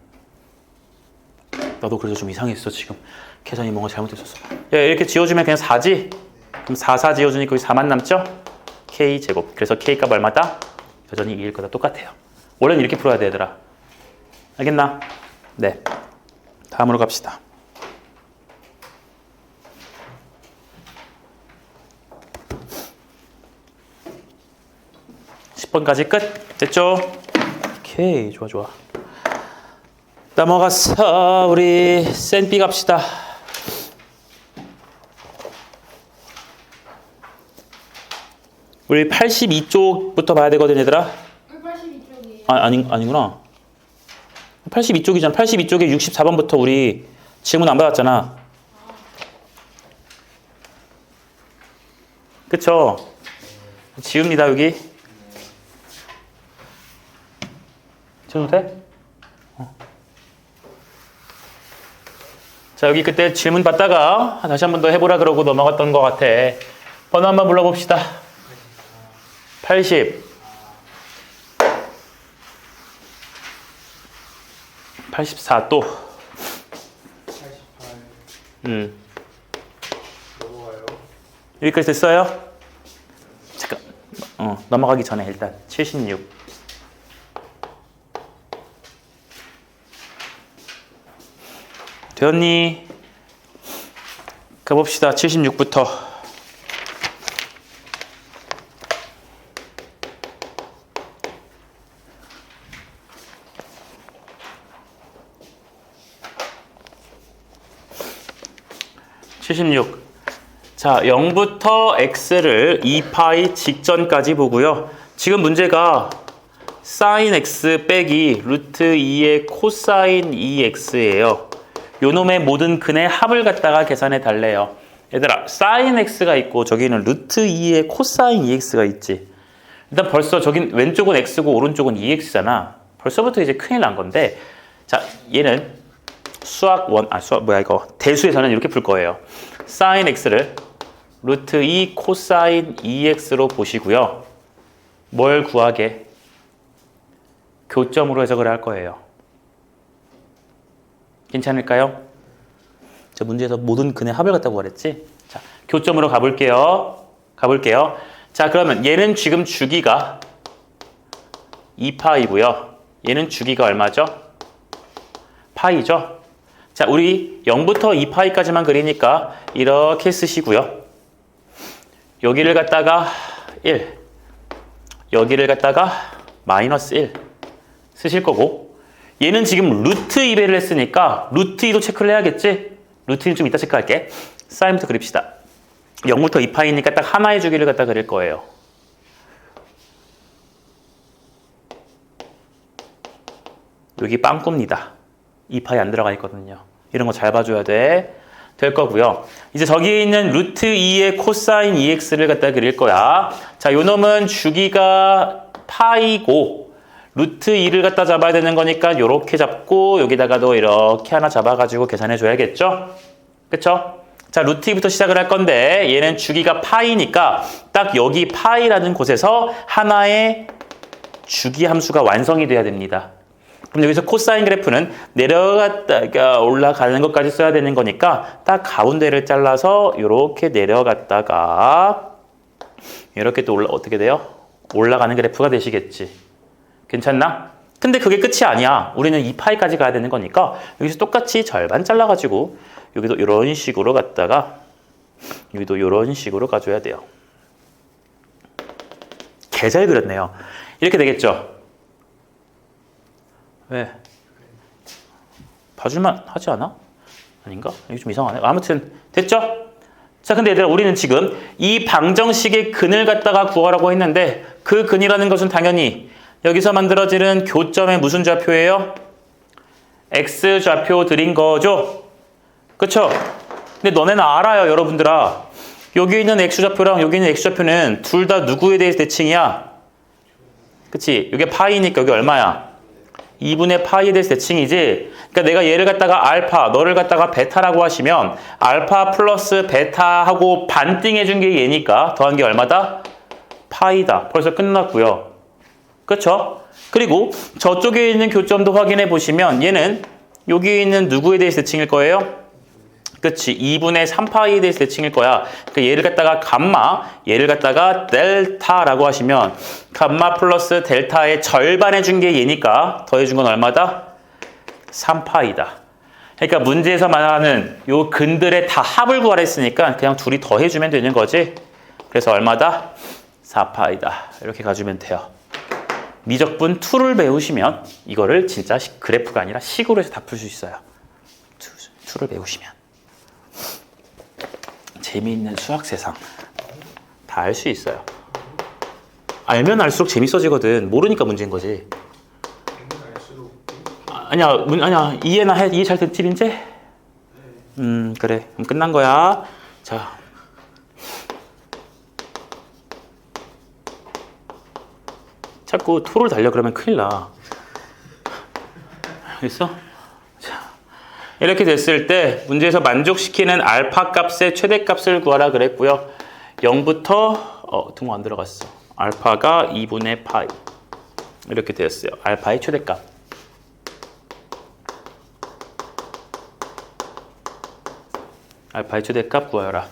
나도 그래서 좀 이상했어 지금. 계산이 뭔가 잘못됐었어. 야, 이렇게 지워주면 그냥 4지? 그럼 4 지워주니까 여기 4만 남죠? K제곱. 그래서 K값 얼마다? 여전히 2일 거다. 똑같아요. 원래는 이렇게 풀어야 돼 얘들아. 알겠나? 네. 다음으로 갑시다. 10번까지 끝. 됐죠? 오케이, 좋아 좋아. 넘어갔어. 우리 센 B 갑시다. 우리 82쪽부터 봐야 되거든, 얘들아. 82쪽이에요. 아니구나. 82쪽이잖아. 82쪽에 64번부터 우리 질문 안 받았잖아. 그쵸? 지웁니다, 여기. 지워도 돼? 자, 여기 그때 질문 받다가 다시 한 번 더 해보라 그러고 넘어갔던 것 같아. 번호 한번 불러봅시다. 80. 84 또. 88 넘어가요. 여기까지 됐어요? 잠깐. 넘어가기 전에 일단 76. 되었니? 가봅시다. 76부터. 자, 0부터 x를 2파이 직전까지 보고요. 지금 문제가 sin x 빼기 루트 2의 코사인 2x예요. 요놈의 모든 근의 합을 갖다가 계산해 달래요. 얘들아, sin x가 있고 저기는 루트 2의 코사인 2x가 있지. 일단 벌써 저긴 왼쪽은 x고 오른쪽은 2x잖아. 벌써부터 이제 큰일 난 건데, 자, 얘는 대수에서는 이렇게 풀 거예요. sin x를 루트 2 코사인 2x로 보시고요. 뭘 구하게? 교점으로 해석을 할 거예요. 괜찮을까요? 저 문제에서 모든 근의 합을 갖다고 그랬지? 자, 교점으로 가볼게요. 자, 그러면 얘는 지금 주기가 2파이고요. 얘는 주기가 얼마죠? 파이죠? 자, 우리 0부터 2파이까지만 그리니까 이렇게 쓰시고요. 여기를 갖다가 1, 여기를 갖다가 마이너스 1 쓰실 거고, 얘는 지금 루트 2배를 했으니까 루트 2도 체크를 해야겠지? 루트 2는 좀 이따 체크할게. 사인부터 그립시다. 0부터 2파이니까 딱 하나의 주기를 갖다 그릴 거예요. 여기 빵꾸입니다. 2파이 안 들어가 있거든요. 이런 거 잘 봐줘야 될 거고요. 이제 저기에 있는 루트 2의 코사인 2x를 갖다 그릴 거야. 자, 요 놈은 주기가 파이고 루트 2를 갖다 잡아야 되는 거니까 요렇게 잡고 여기다가도 이렇게 하나 잡아가지고 계산해 줘야겠죠? 그쵸? 자, 루트 2부터 시작을 할 건데 얘는 주기가 파이니까 딱 여기 파이라는 곳에서 하나의 주기 함수가 완성이 돼야 됩니다. 그럼 여기서 코사인 그래프는 내려갔다가 올라가는 것까지 써야 되는 거니까 딱 가운데를 잘라서 이렇게 내려갔다가 이렇게 또 어떻게 돼요? 올라가는 그래프가 되시겠지. 괜찮나? 근데 그게 끝이 아니야. 우리는 2파이까지 가야 되는 거니까 여기서 똑같이 절반 잘라가지고 여기도 이런 식으로 갔다가 여기도 이런 식으로 가줘야 돼요. 개 잘 그렸네요. 이렇게 되겠죠? 왜? 봐줄만 하지 않아? 아닌가? 이게 좀 이상하네. 아무튼 됐죠? 자, 근데 얘들아, 우리는 지금 이 방정식의 근을 갖다가 구하라고 했는데 그 근이라는 것은 당연히 여기서 만들어지는 교점의 무슨 좌표예요? x 좌표 드린 거죠? 그쵸? 근데 너네는 알아요, 여러분들아. 여기 있는 x 좌표랑 여기 있는 x 좌표는 둘 다 누구에 대해서 대칭이야? 그치? 이게 파이니까 여기 얼마야? 2분의 파이에 대해서 대칭이지. 그러니까 내가 얘를 갖다가 알파, 너를 갖다가 베타라고 하시면 알파 플러스 베타하고 반띵해 준 게 얘니까 더한 게 얼마다? 파이다. 벌써 끝났고요. 그렇죠? 그리고 저쪽에 있는 교점도 확인해 보시면 얘는 여기 있는 누구에 대해서 대칭일 거예요? 그치, 2분의 3파이에 대해서 대칭일 거야. 그러니까 얘를 갖다가 감마, 얘를 갖다가 델타라고 하시면 감마 플러스 델타의 절반 해준 게 얘니까 더해준 건 얼마다? 3파이다. 그러니까 문제에서 말하는 요 근들의 다 합을 구하라 했으니까 그냥 둘이 더해주면 되는 거지. 그래서 얼마다? 4파이다. 이렇게 가주면 돼요. 미적분 2를 배우시면 이거를 진짜 그래프가 아니라 식으로 해서 다 풀 수 있어요. 2를 배우시면. 재미있는 수학 세상 다 알 수 있어요. 알면 알수록 재밌어지거든. 모르니까 문제인 거지. 아니야. 이해나 해. 이해 잘 됐지, 이제? 그래. 그럼 끝난 거야. 자. 자꾸 2를 달려 그러면 큰일 나. 알겠어? 자. 이렇게 됐을 때 문제에서 만족시키는 알파 값의 최대값을 구하라 그랬고요. 0부터 등호 안 들어갔어. 알파가 2분의 파이. 이렇게 되었어요. 알파의 최대값. 알파의 최대값 구하여라.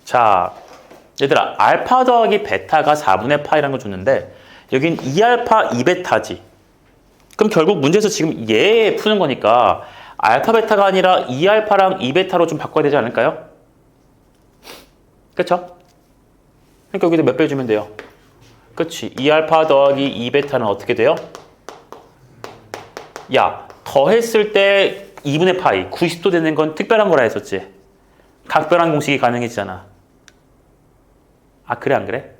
자, 얘들아, 알파 더하기 베타가 4분의 파이라는 걸 줬는데 여긴 2알파 2베타지. 그럼 결국 문제에서 지금 얘 푸는 거니까 알파 베타가 아니라 2알파랑 2베타로 좀 바꿔야 되지 않을까요? 그쵸? 그러니까 여기다 몇 배 주면 돼요? 그치? 2알파 더하기 2베타는 어떻게 돼요? 야, 더했을 때 2분의 파이, 90도 되는 건 특별한 거라 했었지? 각별한 공식이 가능해지잖아. 아, 그래 안 그래?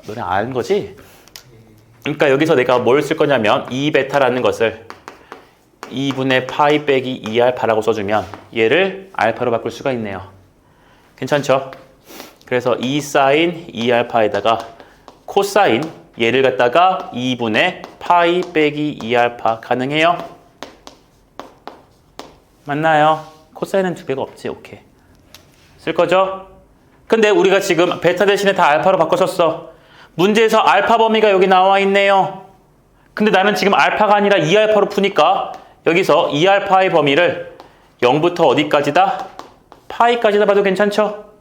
너네 아는 거지? 그러니까 여기서 내가 뭘 쓸 거냐면 2베타라는 것을 2분의 파이 빼기 2알파라고 써주면 얘를 알파로 바꿀 수가 있네요. 괜찮죠? 그래서 2 사인 2알파에다가 코사인 얘를 갖다가 2분의 파이 빼기 2알파 가능해요? 맞나요? 코사인은 두 개가 없지. 오케이. 쓸 거죠? 근데 우리가 지금 베타 대신에 다 알파로 바꿔줬어. 문제에서 알파 범위가 여기 나와 있네요. 근데 나는 지금 알파가 아니라 2알파로 푸니까 여기서 2알파의 범위를 0부터 어디까지다? 파이까지다 봐도 괜찮죠?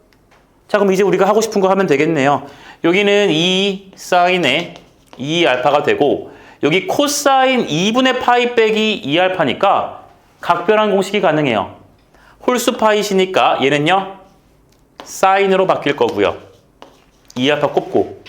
자, 그럼 이제 우리가 하고 싶은 거 하면 되겠네요. 여기는 2 사인의 2알파가 되고 여기 코사인 2분의 파이 빼기 2알파니까 각별한 공식이 가능해요. 홀수 파이시니까 얘는요 사인으로 바뀔 거고요. 2알파 꼽고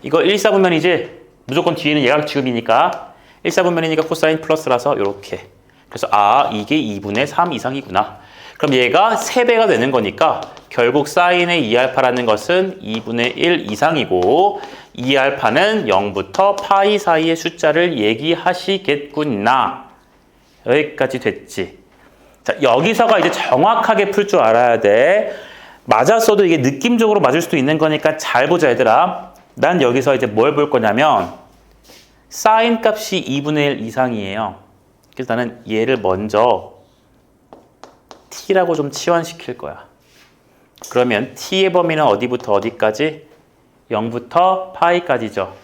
이거 1, 4분면이지 무조건 뒤에는 예각 지급이니까 1, 4분면이니까 코사인 플러스라서 이렇게. 그래서 이게 2분의 3 이상이구나. 그럼 얘가 3배가 되는 거니까 결국 사인의 2알파라는 것은 2분의 1 이상이고 2알파는 0부터 파이 사이의 숫자를 얘기하시겠구나. 여기까지 됐지. 자, 여기서가 이제 정확하게 풀 줄 알아야 돼. 맞았어도 이게 느낌적으로 맞을 수도 있는 거니까 잘 보자, 얘들아. 난 여기서 이제 뭘 볼 거냐면 사인 값이 2분의 1 이상이에요. 그래서 나는 얘를 먼저 t라고 좀 치환시킬 거야. 그러면 t의 범위는 어디부터 어디까지? 0부터 파이까지죠.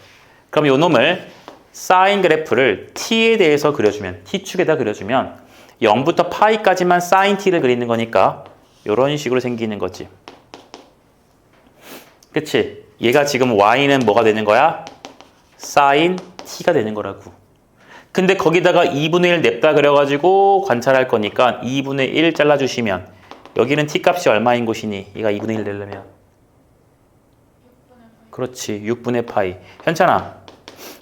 그럼 요 놈을 사인 그래프를 t에 대해서 그려주면 t축에다 그려주면 0부터 파이까지만 사인 t를 그리는 거니까 이런 식으로 생기는 거지. 그치? 얘가 지금 y는 뭐가 되는 거야? 사인 t가 되는 거라고. 근데 거기다가 2분의 1 냅다 그려가지고 관찰할 거니까 2분의 1 잘라주시면 여기는 t 값이 얼마인 곳이니? 얘가 2분의 1 내려면 6분의 그렇지. 6분의 파이. 현찬아,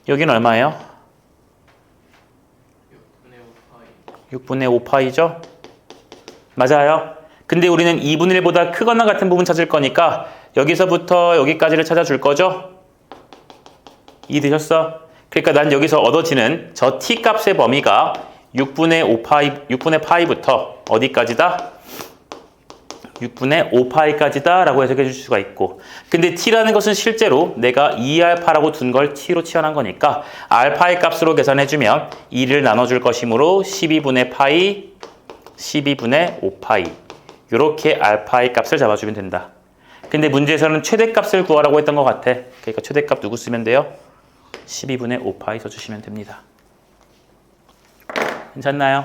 여기는 얼마예요? 6분의 5파이죠? 맞아요. 근데 우리는 2분의 1보다 크거나 같은 부분 찾을 거니까 여기서부터 여기까지를 찾아줄 거죠? 이해되셨어? 그러니까 난 여기서 얻어지는 저 t 값의 범위가 6분의 파이부터 어디까지다? 6분의 5파이까지다 라고 해석해 줄 수가 있고, 근데 t라는 것은 실제로 내가 2알파라고 둔 걸 t로 치환한 거니까 알파의 값으로 계산해주면 2를 나눠줄 것이므로 12분의 파이, 12분의 5파이 이렇게 알파의 값을 잡아주면 된다. 근데 문제에서는 최대값을 구하라고 했던 것 같아. 그러니까 최대값 누구 쓰면 돼요? 12분의 5파이 써주시면 됩니다. 괜찮나요?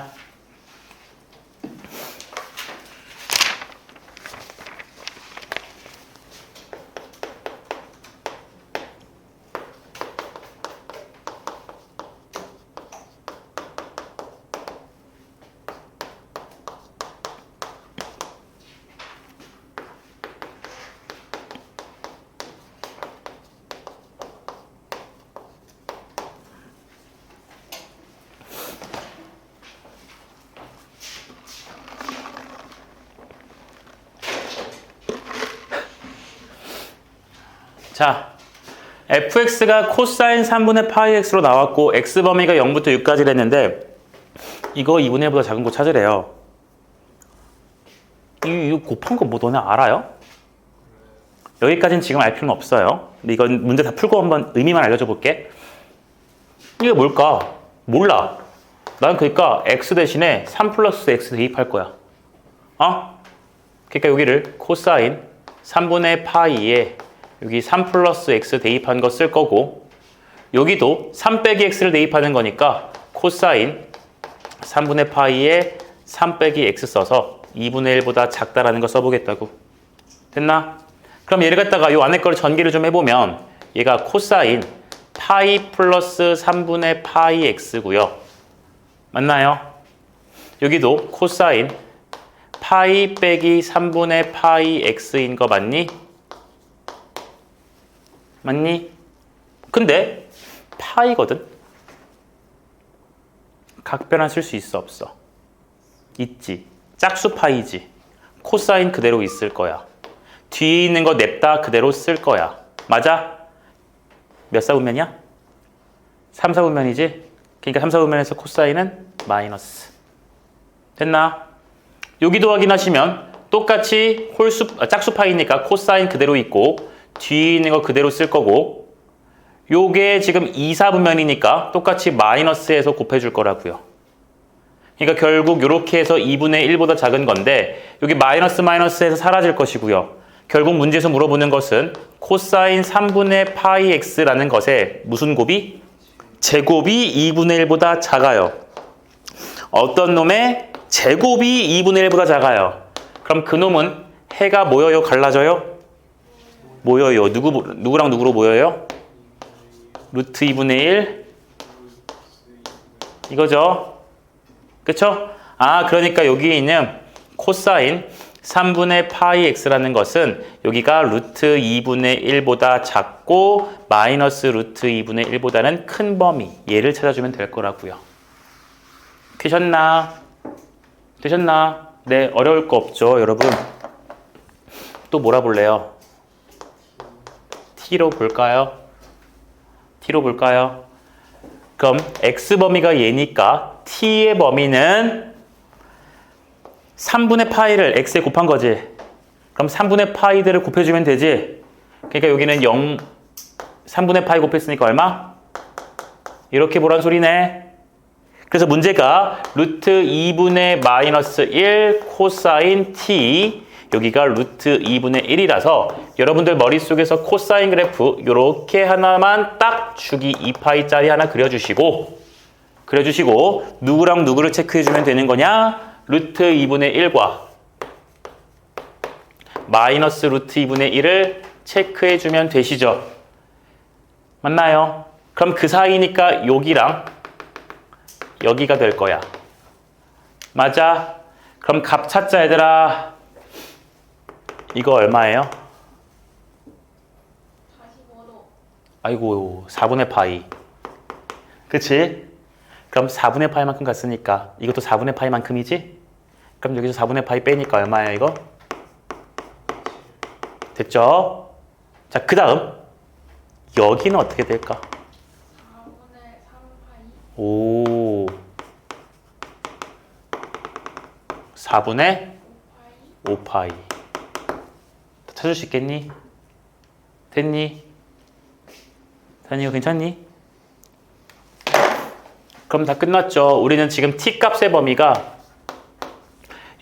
자, fx가 코사인 3분의 파이 x로 나왔고 x 범위가 0부터 6까지 했는데 이거 2분의 1보다 작은 거 찾으래요. 이거 곱한 거 뭐 너네 알아요? 여기까지는 지금 알 필요는 없어요. 근데 이건 문제 다 풀고 한번 의미만 알려줘 볼게. 이게 뭘까? 몰라. 난 그러니까 x 대신에 3 플러스 x 대입할 거야. 그러니까 여기를 코사인 3분의 파이에 여기 3 플러스 x 대입한 거 쓸 거고 여기도 3 빼기 x를 대입하는 거니까 코사인 3분의 파이에 3 빼기 x 써서 2분의 1보다 작다라는 거 써보겠다고. 됐나? 그럼 얘를 갖다가 요 안에 거를 전개를 좀 해보면 얘가 코사인 파이 플러스 3분의 파이 x고요. 맞나요? 여기도 코사인 파이 빼기 3분의 파이 x인 거 맞니? 맞니? 근데 파이거든? 각변환 쓸 수 있어 없어? 있지. 짝수 파이지. 코사인 그대로 있을 거야. 뒤에 있는 거 냅다 그대로 쓸 거야. 맞아? 몇 사분면이야? 3, 4분면이지? 그러니까 3, 4분면에서 코사인은 마이너스. 됐나? 여기도 확인하시면 똑같이 짝수 파이니까 코사인 그대로 있고 뒤에 있는 거 그대로 쓸 거고 요게 지금 2, 4분면이니까 똑같이 마이너스에서 곱해줄 거라고요. 그러니까 결국 이렇게 해서 2분의 1보다 작은 건데 여기 마이너스에서 사라질 것이고요. 결국 문제에서 물어보는 것은 코사인 3분의 파이 x라는 것에 무슨 곱이? 제곱이 2분의 1보다 작아요. 어떤 놈의 제곱이 2분의 1보다 작아요. 그럼 그 놈은 해가 모여요? 갈라져요? 모여요. 누구랑 누구로 모여요? 루트 2분의 1 이거죠? 그쵸? 그러니까 여기 있는 코사인 3분의 파이 x라는 것은 여기가 루트 2분의 1보다 작고 마이너스 루트 2분의 1보다는 큰 범위 얘를 찾아주면 될 거라고요. 되셨나? 네, 어려울 거 없죠, 여러분? 또 뭐라 볼래요? t로 볼까요? 그럼 x 범위가 얘니까 t의 범위는 3분의 파이를 x에 곱한 거지. 그럼 3분의 파이들을 곱해주면 되지. 그러니까 여기는 3분의 파이 곱했으니까 얼마? 이렇게 보란 소리네. 그래서 문제가 루트 2분의 마이너스 1 코사인 t 여기가 루트 2분의 1이라서 여러분들 머릿속에서 코사인 그래프 이렇게 하나만 딱 주기 2파이짜리 하나 그려주시고 누구랑 누구를 체크해주면 되는 거냐? 루트 2분의 1과 마이너스 루트 2분의 1을 체크해주면 되시죠? 맞나요? 그럼 그 사이니까 여기랑 여기가 될 거야. 맞아? 그럼 값 찾자 얘들아. 이거 얼마예요? 45도. 아이고 4분의 파이. 그치? 그럼 4분의 파이만큼 갔으니까 이것도 4분의 파이만큼이지? 그럼 여기서 4분의 파이 빼니까 얼마야 이거? 됐죠? 자, 그 다음 여기는 어떻게 될까? 4분의 3파이. 오 4분의 5파이. 찾을 수 있겠니? 됐니? 다니요 괜찮니? 그럼 다 끝났죠. 우리는 지금 t 값의 범위가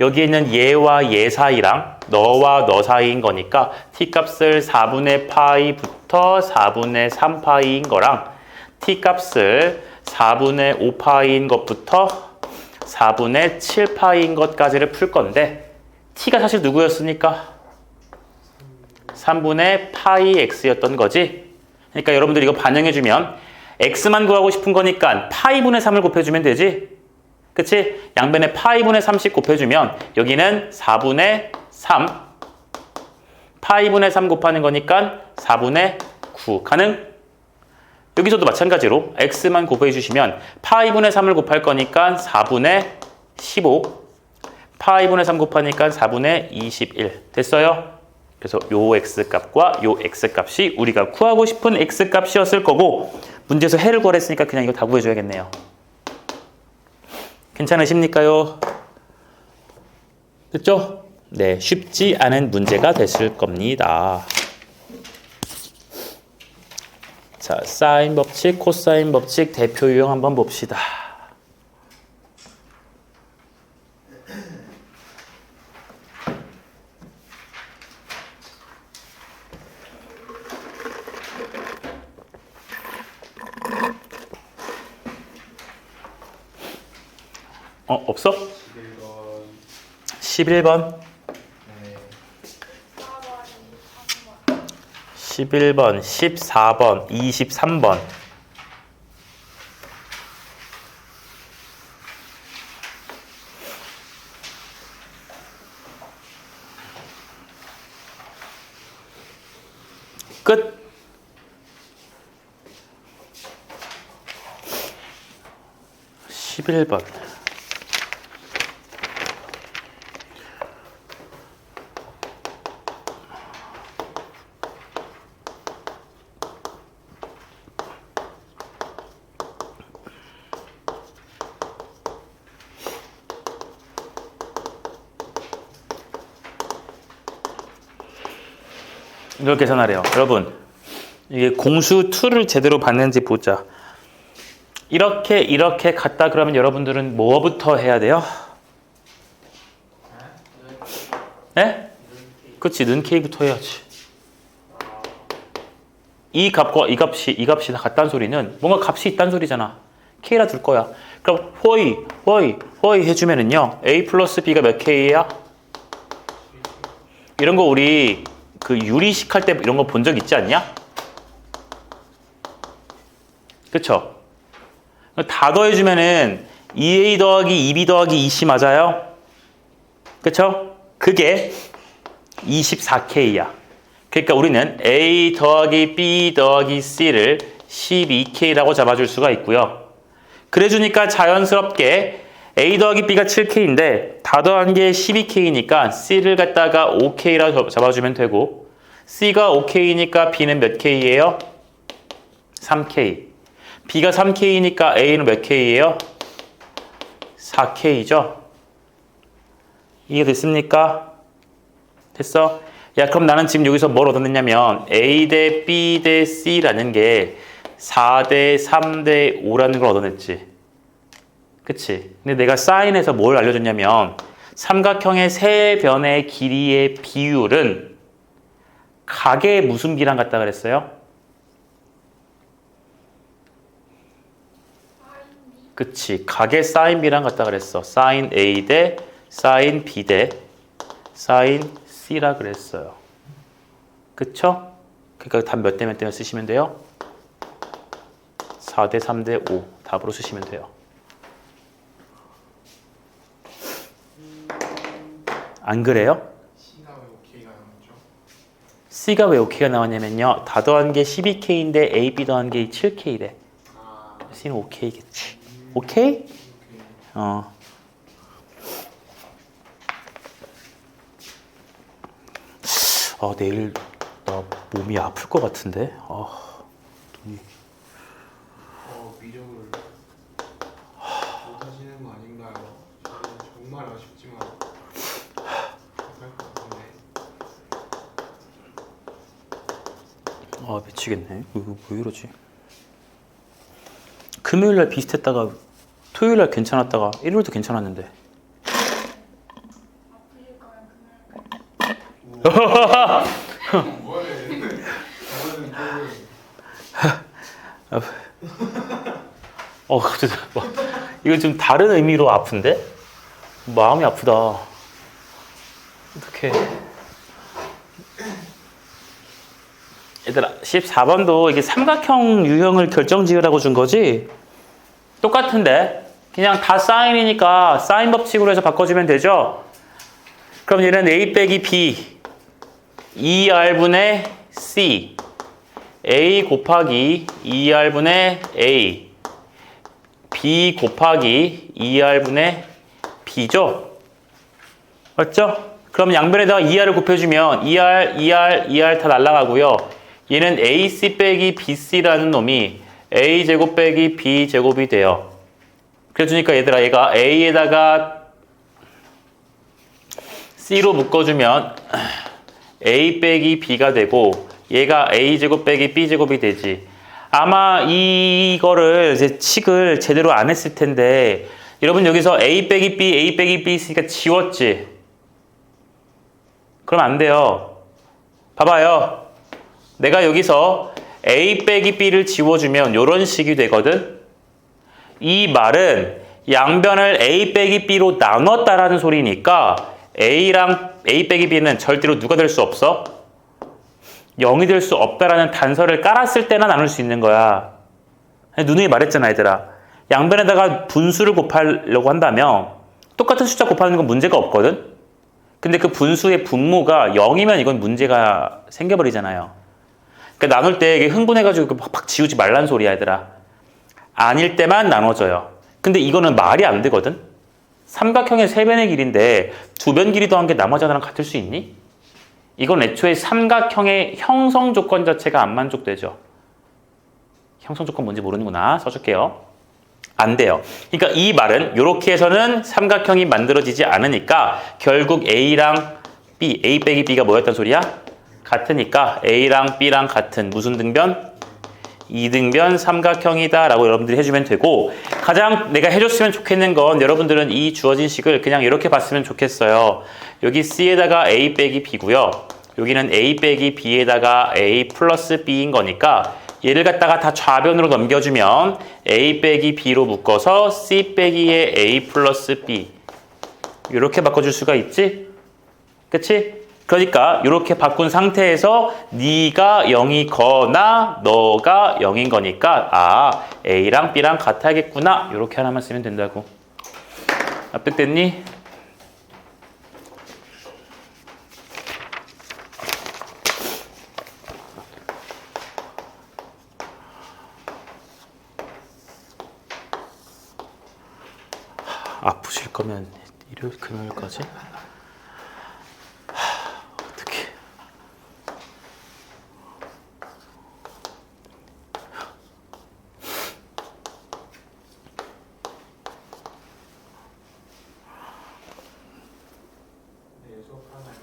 여기에 있는 얘와 얘 사이랑 너와 너 사이인 거니까 t 값을 4분의 파이부터 4분의 3파이인 거랑 t 값을 4분의 5파이인 것부터 4분의 7파이인 것까지를 풀 건데 t가 사실 누구였습니까? 3분의 파이 x였던 거지. 그러니까 여러분들 이거 반영해주면 x만 구하고 싶은 거니까 파이분의 3을 곱해주면 되지. 그치? 양변에 파이분의 3씩 곱해주면 여기는 4분의 3 파이분의 3 곱하는 거니까 4분의 9 가능? 여기서도 마찬가지로 x만 곱해주시면 파이분의 3을 곱할 거니까 4분의 15 파이분의 3 곱하니까 4분의 21 됐어요? 그래서 요 x값과 요 x값이 우리가 구하고 싶은 x값이었을 거고 문제에서 해를 구하랬으니까 그냥 이거 다 구해줘야겠네요. 괜찮으십니까요? 됐죠? 네, 쉽지 않은 문제가 됐을 겁니다. 자, 사인 법칙, 코사인 법칙 대표 유형 한번 봅시다. 없어? 11번. 11번, 14번, 23번. 끝. (11번) 이걸 계산하래요. 여러분, 이게 공수 2를 제대로 봤는지 보자. 이렇게 갔다 그러면 여러분들은 뭐부터 해야 돼요? 네? 그치, 는 K부터 해야지. 이 값과 이 값이 다 같다는 소리는 뭔가 값이 있다는 소리잖아. K라 둘 거야. 그럼 호이 해주면은요, A 플러스 B가 몇 K야? 이런 거 우리 그 유리식 할 때 이런 거 본 적 있지 않냐? 그쵸? 다 더해주면은 2A 더하기 2B 더하기 2C 맞아요? 그쵸? 그게 24K야. 그러니까 우리는 A 더하기 B 더하기 C를 12K라고 잡아줄 수가 있고요. 그래주니까 자연스럽게 A 더하기 B가 7K인데 다 더한 게 12K니까 C를 갖다가 5K라고 잡아주면 되고 C가 5K니까 B는 몇 K예요? 3K. B가 3K니까 A는 몇 K예요? 4K죠? 이해됐습니까? 됐어? 야, 그럼 나는 지금 여기서 뭘 얻었느냐면 A 대 B 대 C라는 게 4대 3대 5라는 걸 얻어냈지. 그치? 근데 내가 사인에서 뭘 알려줬냐면 삼각형의 세 변의 길이의 비율은 각의 무슨 비랑 같다 그랬어요? 그치, 각의 사인 B랑 같다 그랬어. 사인 A 대 사인 B 대 사인 C라 그랬어요. 그쵸? 그러니까 답 몇 대 몇 대면 쓰시면 돼요? 4대 3대 5 답으로 쓰시면 돼요. 안 그래요? C가 왜 OK가 나오죠? C가 왜 OK가 나왔냐면요, 다 더한 게 12K인데 A, B 더한 게 7K래. C는 OK겠지. 오케이? 내일 나 몸이 아플 것 같은데. 눈이. 위력을 못 하시는 거 아닌가요? 저는 정말 아쉽지만 못할 것 같은데. 미치겠네. 왜 이러지? 금요일날 비슷했다가 토요일날 괜찮았다가 일요일도 괜찮았는데. 뭐해? 갑자기 이거 좀 다른 의미로 아픈데? 마음이 아프다. 어떡해. 얘들아, 14번도 이게 삼각형 유형을 결정지으라고 준 거지? 똑같은데? 그냥 다 사인이니까 사인 법칙으로 해서 바꿔주면 되죠? 그럼 얘는 A 빼기 B 2R분의 C A 곱하기 2R분의 A B 곱하기 2R분의 B죠? 맞죠? 그럼 양변에다가 2r을 곱해주면 2r 다 날아가고요. 얘는 ac 빼기 bc라는 놈이 a제곱 빼기 b제곱이 돼요. 그래주니까 얘들아 얘가 a에다가 c로 묶어주면 a 빼기 b가 되고 얘가 a제곱 빼기 b제곱이 되지. 아마 이거를 이제 칙을 제대로 안 했을 텐데 여러분 여기서 a 빼기 b 있으니까 지웠지? 그럼 안 돼요. 봐봐요. 내가 여기서 a 빼기 b를 지워주면 이런 식이 되거든. 이 말은 양변을 a 빼기 b로 나눴다라는 소리니까 a 빼기 b는 절대로 누가 될 수 없어? 0이 될 수 없다라는 단서를 깔았을 때나 나눌 수 있는 거야. 누누이 말했잖아 얘들아. 양변에다가 분수를 곱하려고 한다면 똑같은 숫자 곱하는 건 문제가 없거든. 근데 그 분수의 분모가 0이면 이건 문제가 생겨버리잖아요. 그러니까 나눌 때 이게 흥분해가지고 팍팍 지우지 말란 소리야 얘들아. 아닐 때만 나눠져요. 근데 이거는 말이 안 되거든. 삼각형의 3변의 길인데 2변 길이 더한 게 나머지 하나랑 같을 수 있니? 이건 애초에 삼각형의 형성 조건 자체가 안 만족되죠. 형성 조건 뭔지 모르는구나. 써줄게요. 안 돼요. 그러니까 이 말은 이렇게 해서는 삼각형이 만들어지지 않으니까 결국 A랑 B, A 빼기 B가 뭐였단 소리야? 같으니까 A랑 B랑 같은 무슨 등변? 2등변 삼각형이다 라고 여러분들이 해주면 되고 가장 내가 해줬으면 좋겠는 건 여러분들은 이 주어진 식을 그냥 이렇게 봤으면 좋겠어요. 여기 C에다가 A 빼기 B고요. 여기는 A 빼기 B에다가 A 플러스 B인 거니까 얘를 갖다가 다 좌변으로 넘겨주면 A 빼기 B로 묶어서 C 빼기의 A 플러스 B 이렇게 바꿔줄 수가 있지? 그치? 그러니까 이렇게 바꾼 상태에서 네가 0이거나 너가 0인 거니까 아 A랑 B랑 같아야겠구나 이렇게 하나만 쓰면 된다고. 납득됐니? 아프실 거면 일요일 금요일까지? 어떡해. 네, 수업하나요?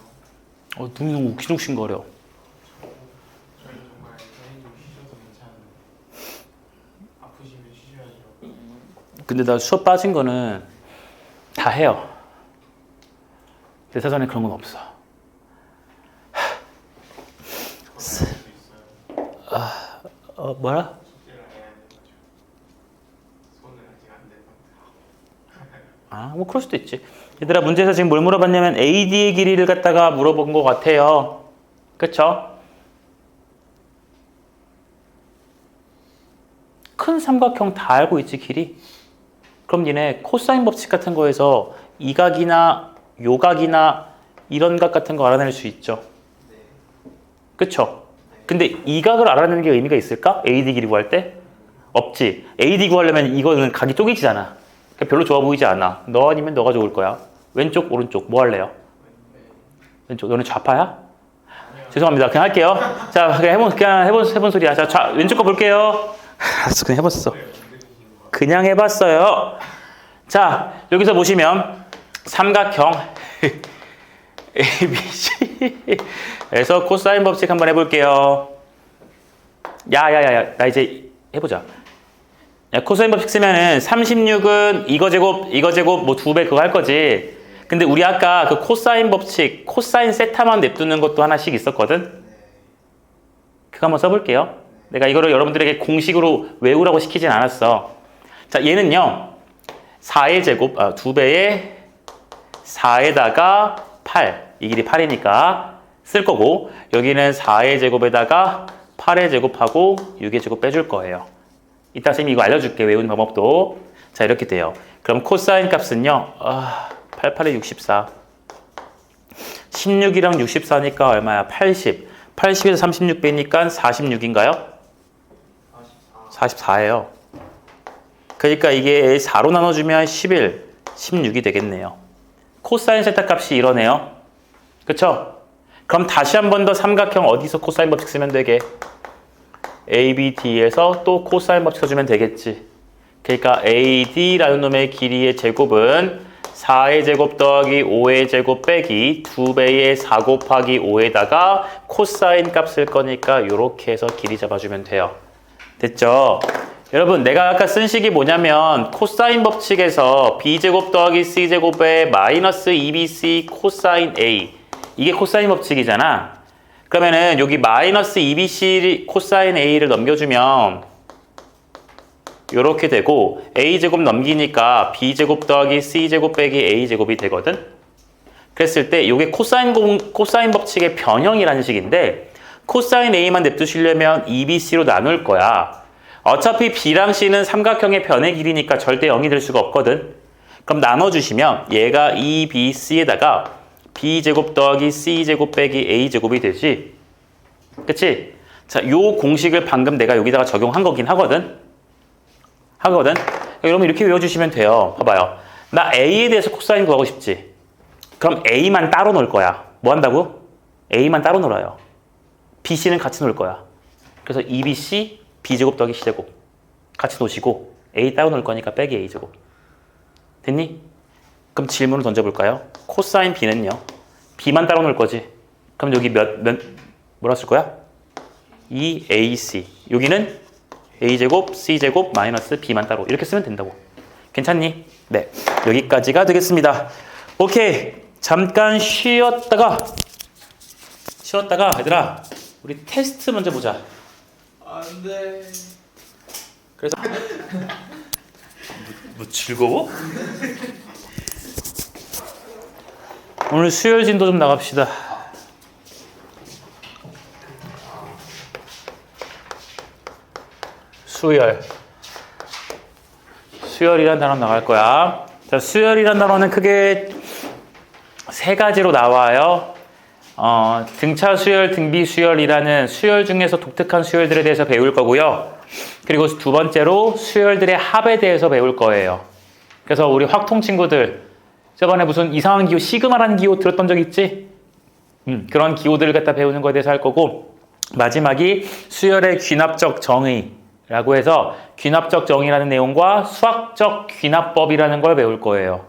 눈이 너무 욱신욱신거려. 저희 정말 많이 좀 쉬셔도 괜찮은데 아프시면 쉬셔야죠. 근데 나 수업 빠진 거는 다 해요. 내 사전에 그런 건 없어. 수도 있어요. 뭐라? 숙제를 해야 돼가지고 손을 아직 안 댔는데. 아, 뭐 그럴 수도 있지. 얘들아 문제에서 지금 뭘 물어봤냐면 AD의 길이를 갖다가 물어본 것 같아요. 그쵸? 큰 삼각형 다 알고 있지 길이? 그럼 니네 코사인 법칙 같은 거에서 이각이나 요각이나 이런 각 같은 거 알아낼 수 있죠. 그쵸? 근데 이각을 알아내는 게 의미가 있을까? AD 길이 구할 때? 없지. AD 구하려면 이거는 각이 쪼개지잖아. 그러니까 별로 좋아 보이지 않아. 너 아니면 너가 좋을 거야. 왼쪽, 오른쪽 뭐 할래요? 왼쪽. 너는 좌파야? 죄송합니다. 그냥 할게요. 자, 그냥 해본 소리야. 자, 왼쪽 거 볼게요. 알았어, 그냥 해봤어. 그냥 해봤어요. 자, 여기서 보시면 삼각형 ABC에서 코사인 법칙 한번 해볼게요. 나 이제 해보자. 야, 코사인 법칙 쓰면은 36은 이거 제곱 뭐 2배 그거 할 거지. 근데 우리 아까 그 코사인 법칙, 코사인 세타만 냅두는 것도 하나씩 있었거든. 그거 한번 써볼게요. 내가 이거를 여러분들에게 공식으로 외우라고 시키진 않았어. 자, 얘는요. 4의 제곱, 2배의 4에다가 8. 이 길이 8이니까 쓸 거고, 여기는 4의 제곱에다가 8의 제곱하고 6의 제곱 빼줄 거예요. 이따 쌤이 이거 알려줄게. 외우는 방법도. 자, 이렇게 돼요. 그럼 코사인 값은요. 88에 64. 16이랑 64니까 얼마야? 80. 80에서 36 빼니까 46인가요? 44예요. 그러니까 이게 4로 나눠주면 11, 16이 되겠네요. 코사인 세타 값이 이러네요. 그쵸? 그럼 다시 한 번 더 삼각형 어디서 코사인 법칙 쓰면 되게? ABD에서 또 코사인 법칙 써주면 되겠지. 그러니까 AD라는 놈의 길이의 제곱은 4의 제곱 더하기 5의 제곱 빼기 2배의 4 곱하기 5에다가 코사인 값 쓸 거니까 이렇게 해서 길이 잡아주면 돼요. 됐죠? 여러분 내가 아까 쓴 식이 뭐냐면 코사인 법칙에서 B제곱 더하기 C제곱에 마이너스 2BC 코사인 A 이게 코사인 법칙이잖아. 그러면은 여기 마이너스 2BC 코사인 A를 넘겨주면 이렇게 되고 A제곱 넘기니까 B제곱 더하기 C제곱 빼기 A제곱이 되거든. 그랬을 때 이게 코사인 법칙의 변형이라는 식인데 코사인 A만 냅두시려면 2BC로 나눌 거야. 어차피 B랑 C는 삼각형의 변의 길이니까 절대 0이 될 수가 없거든. 그럼 나눠주시면 얘가 2BC에다가 B제곱 더하기 C제곱 빼기 A제곱이 되지. 그치? 자, 요 공식을 방금 내가 여기다가 적용한 거긴 하거든. 그러면 이렇게 외워주시면 돼요. 봐봐요. 나 A에 대해서 코사인 구하고 싶지. 그럼 A만 따로 놓을 거야. 뭐 한다고? A만 따로 놀아요. BC는 같이 놓을 거야. 그래서 2BC, B제곱 더하기 C제곱 같이 놓으시고 A 따로 놓을 거니까 빼기 A제곱. 됐니? 그럼 질문을 던져볼까요? 코사인 B는요? B만 따로 놓을 거지. 그럼 여기 뭐라 쓸 거야? 2AC. 여기는 A제곱, C제곱, 마이너스 B만 따로. 이렇게 쓰면 된다고. 괜찮니? 네. 여기까지가 되겠습니다. 오케이. 잠깐 쉬었다가 얘들아 우리 테스트 먼저 보자. 안돼. 그래서 뭐 즐거워? 오늘 수열 진도 좀 나갑시다. 수열이란 단어 나갈 거야. 자, 수열이란 단어는 크게 세 가지로 나와요. 등차 수열, 등비 수열이라는 수열 중에서 독특한 수열들에 대해서 배울 거고요. 그리고 두 번째로 수열들의 합에 대해서 배울 거예요. 그래서 우리 확통 친구들 저번에 무슨 이상한 기호, 시그마라는 기호 들었던 적 있지? 그런 기호들을 갖다 배우는 거에 대해서 할 거고, 마지막이 수열의 귀납적 정의라고 해서 귀납적 정의라는 내용과 수학적 귀납법이라는 걸 배울 거예요.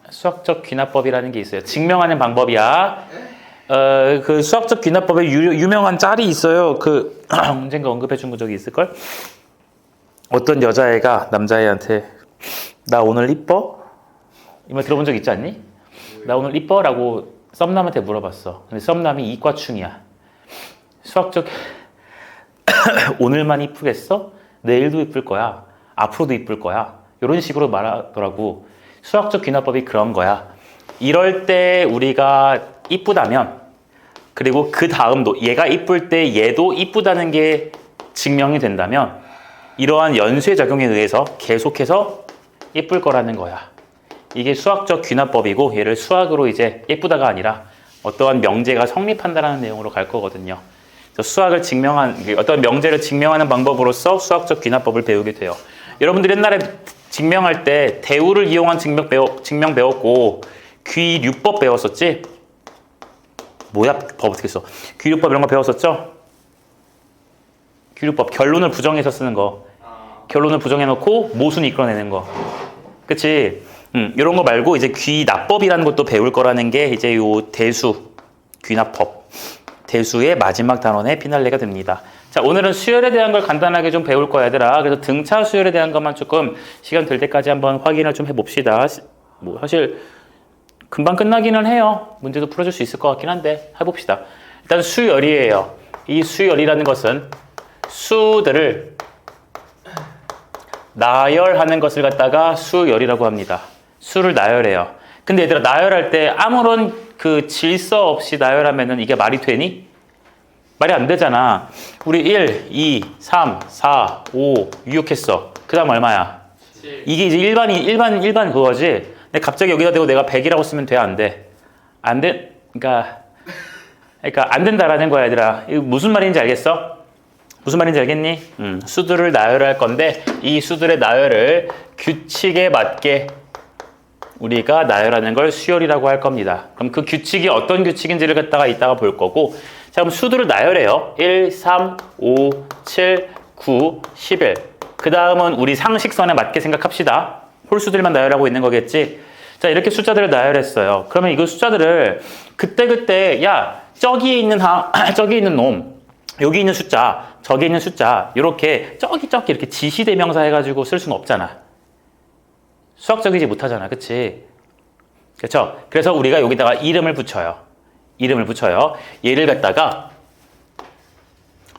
수학적 귀납법이라는 게 있어요. 증명하는 방법이야. 그 수학적 귀납법에 유명한 짤이 있어요. 그 언젠가 언급해 준 적이 있을걸? 어떤 여자애가 남자애한테 나 오늘 이뻐? 이 말 들어본 적 있지 않니? 나 오늘 이뻐? 라고 썸남한테 물어봤어. 근데 썸남이 이과충이야. 수학적 오늘만 이쁘겠어? 내일도 이쁠 거야. 앞으로도 이쁠 거야. 이런 식으로 말하더라고. 수학적 귀납법이 그런 거야. 이럴 때 우리가 이쁘다면, 그리고 그 다음도 얘가 이쁠 때 얘도 이쁘다는 게 증명이 된다면 이러한 연쇄작용에 의해서 계속해서 예쁠 거라는 거야. 이게 수학적 귀납법이고, 얘를 수학으로 이제 예쁘다가 아니라 어떠한 명제가 성립한다는 내용으로 갈 거거든요. 수학을 어떤 명제를 증명하는 방법으로서 수학적 귀납법을 배우게 돼요. 여러분들 옛날에 증명할 때 대우를 이용한 증명 배웠고, 귀류법 배웠었지? 뭐야, 법 어떻게 써? 귀류법 이런 거 배웠었죠? 귀류법, 결론을 부정해서 쓰는 거. 결론을 부정해놓고 모순 이끌어내는 거. 그치? 이런 거 말고 이제 귀납법이라는 것도 배울 거라는 게 이제 요 대수, 귀납법. 대수의 마지막 단원의 피날레가 됩니다. 자, 오늘은 수열에 대한 걸 간단하게 좀 배울 거야, 얘들아. 그래서 등차 수열에 대한 것만 조금 시간 될 때까지 한번 확인을 좀 해봅시다. 뭐 사실 금방 끝나기는 해요. 문제도 풀어줄 수 있을 것 같긴 한데 해봅시다. 일단 수열이에요. 이 수열이라는 것은 수들을 나열하는 것을 갖다가 수열이라고 합니다. 수를 나열해요. 근데 얘들아, 나열할 때 아무런 그 질서 없이 나열하면은 이게 말이 되니? 말이 안 되잖아. 우리 1, 2, 3, 4, 5, 6 했어. 그 다음 얼마야? 7. 이게 이제 일반 그거지. 근데 갑자기 여기다 대고 내가 100이라고 쓰면 돼, 안 돼? 안 돼? 그러니까 안 된다라는 거야, 얘들아. 이거 무슨 말인지 알겠어? 무슨 말인지 알겠니? 수들을 나열할 건데 이 수들의 나열을 규칙에 맞게 우리가 나열하는 걸 수열이라고 할 겁니다. 그럼 그 규칙이 어떤 규칙인지를 갖다가 이따가 볼 거고, 자, 그럼 수들을 나열해요. 1, 3, 5, 7, 9, 11. 그 다음은 우리 상식선에 맞게 생각합시다. 홀수들만 나열하고 있는 거겠지. 자, 이렇게 숫자들을 나열했어요. 그러면 이거 숫자들을 그때그때, 야, 저기 있는 저기 있는 놈, 여기 있는 숫자, 저기 있는 숫자, 이렇게 저기 이렇게 지시대명사 해가지고 쓸 수는 없잖아. 수학적이지 못하잖아. 그치? 그렇죠? 그래서 우리가 여기다가 이름을 붙여요. 이름을 붙여요. 얘를 갖다가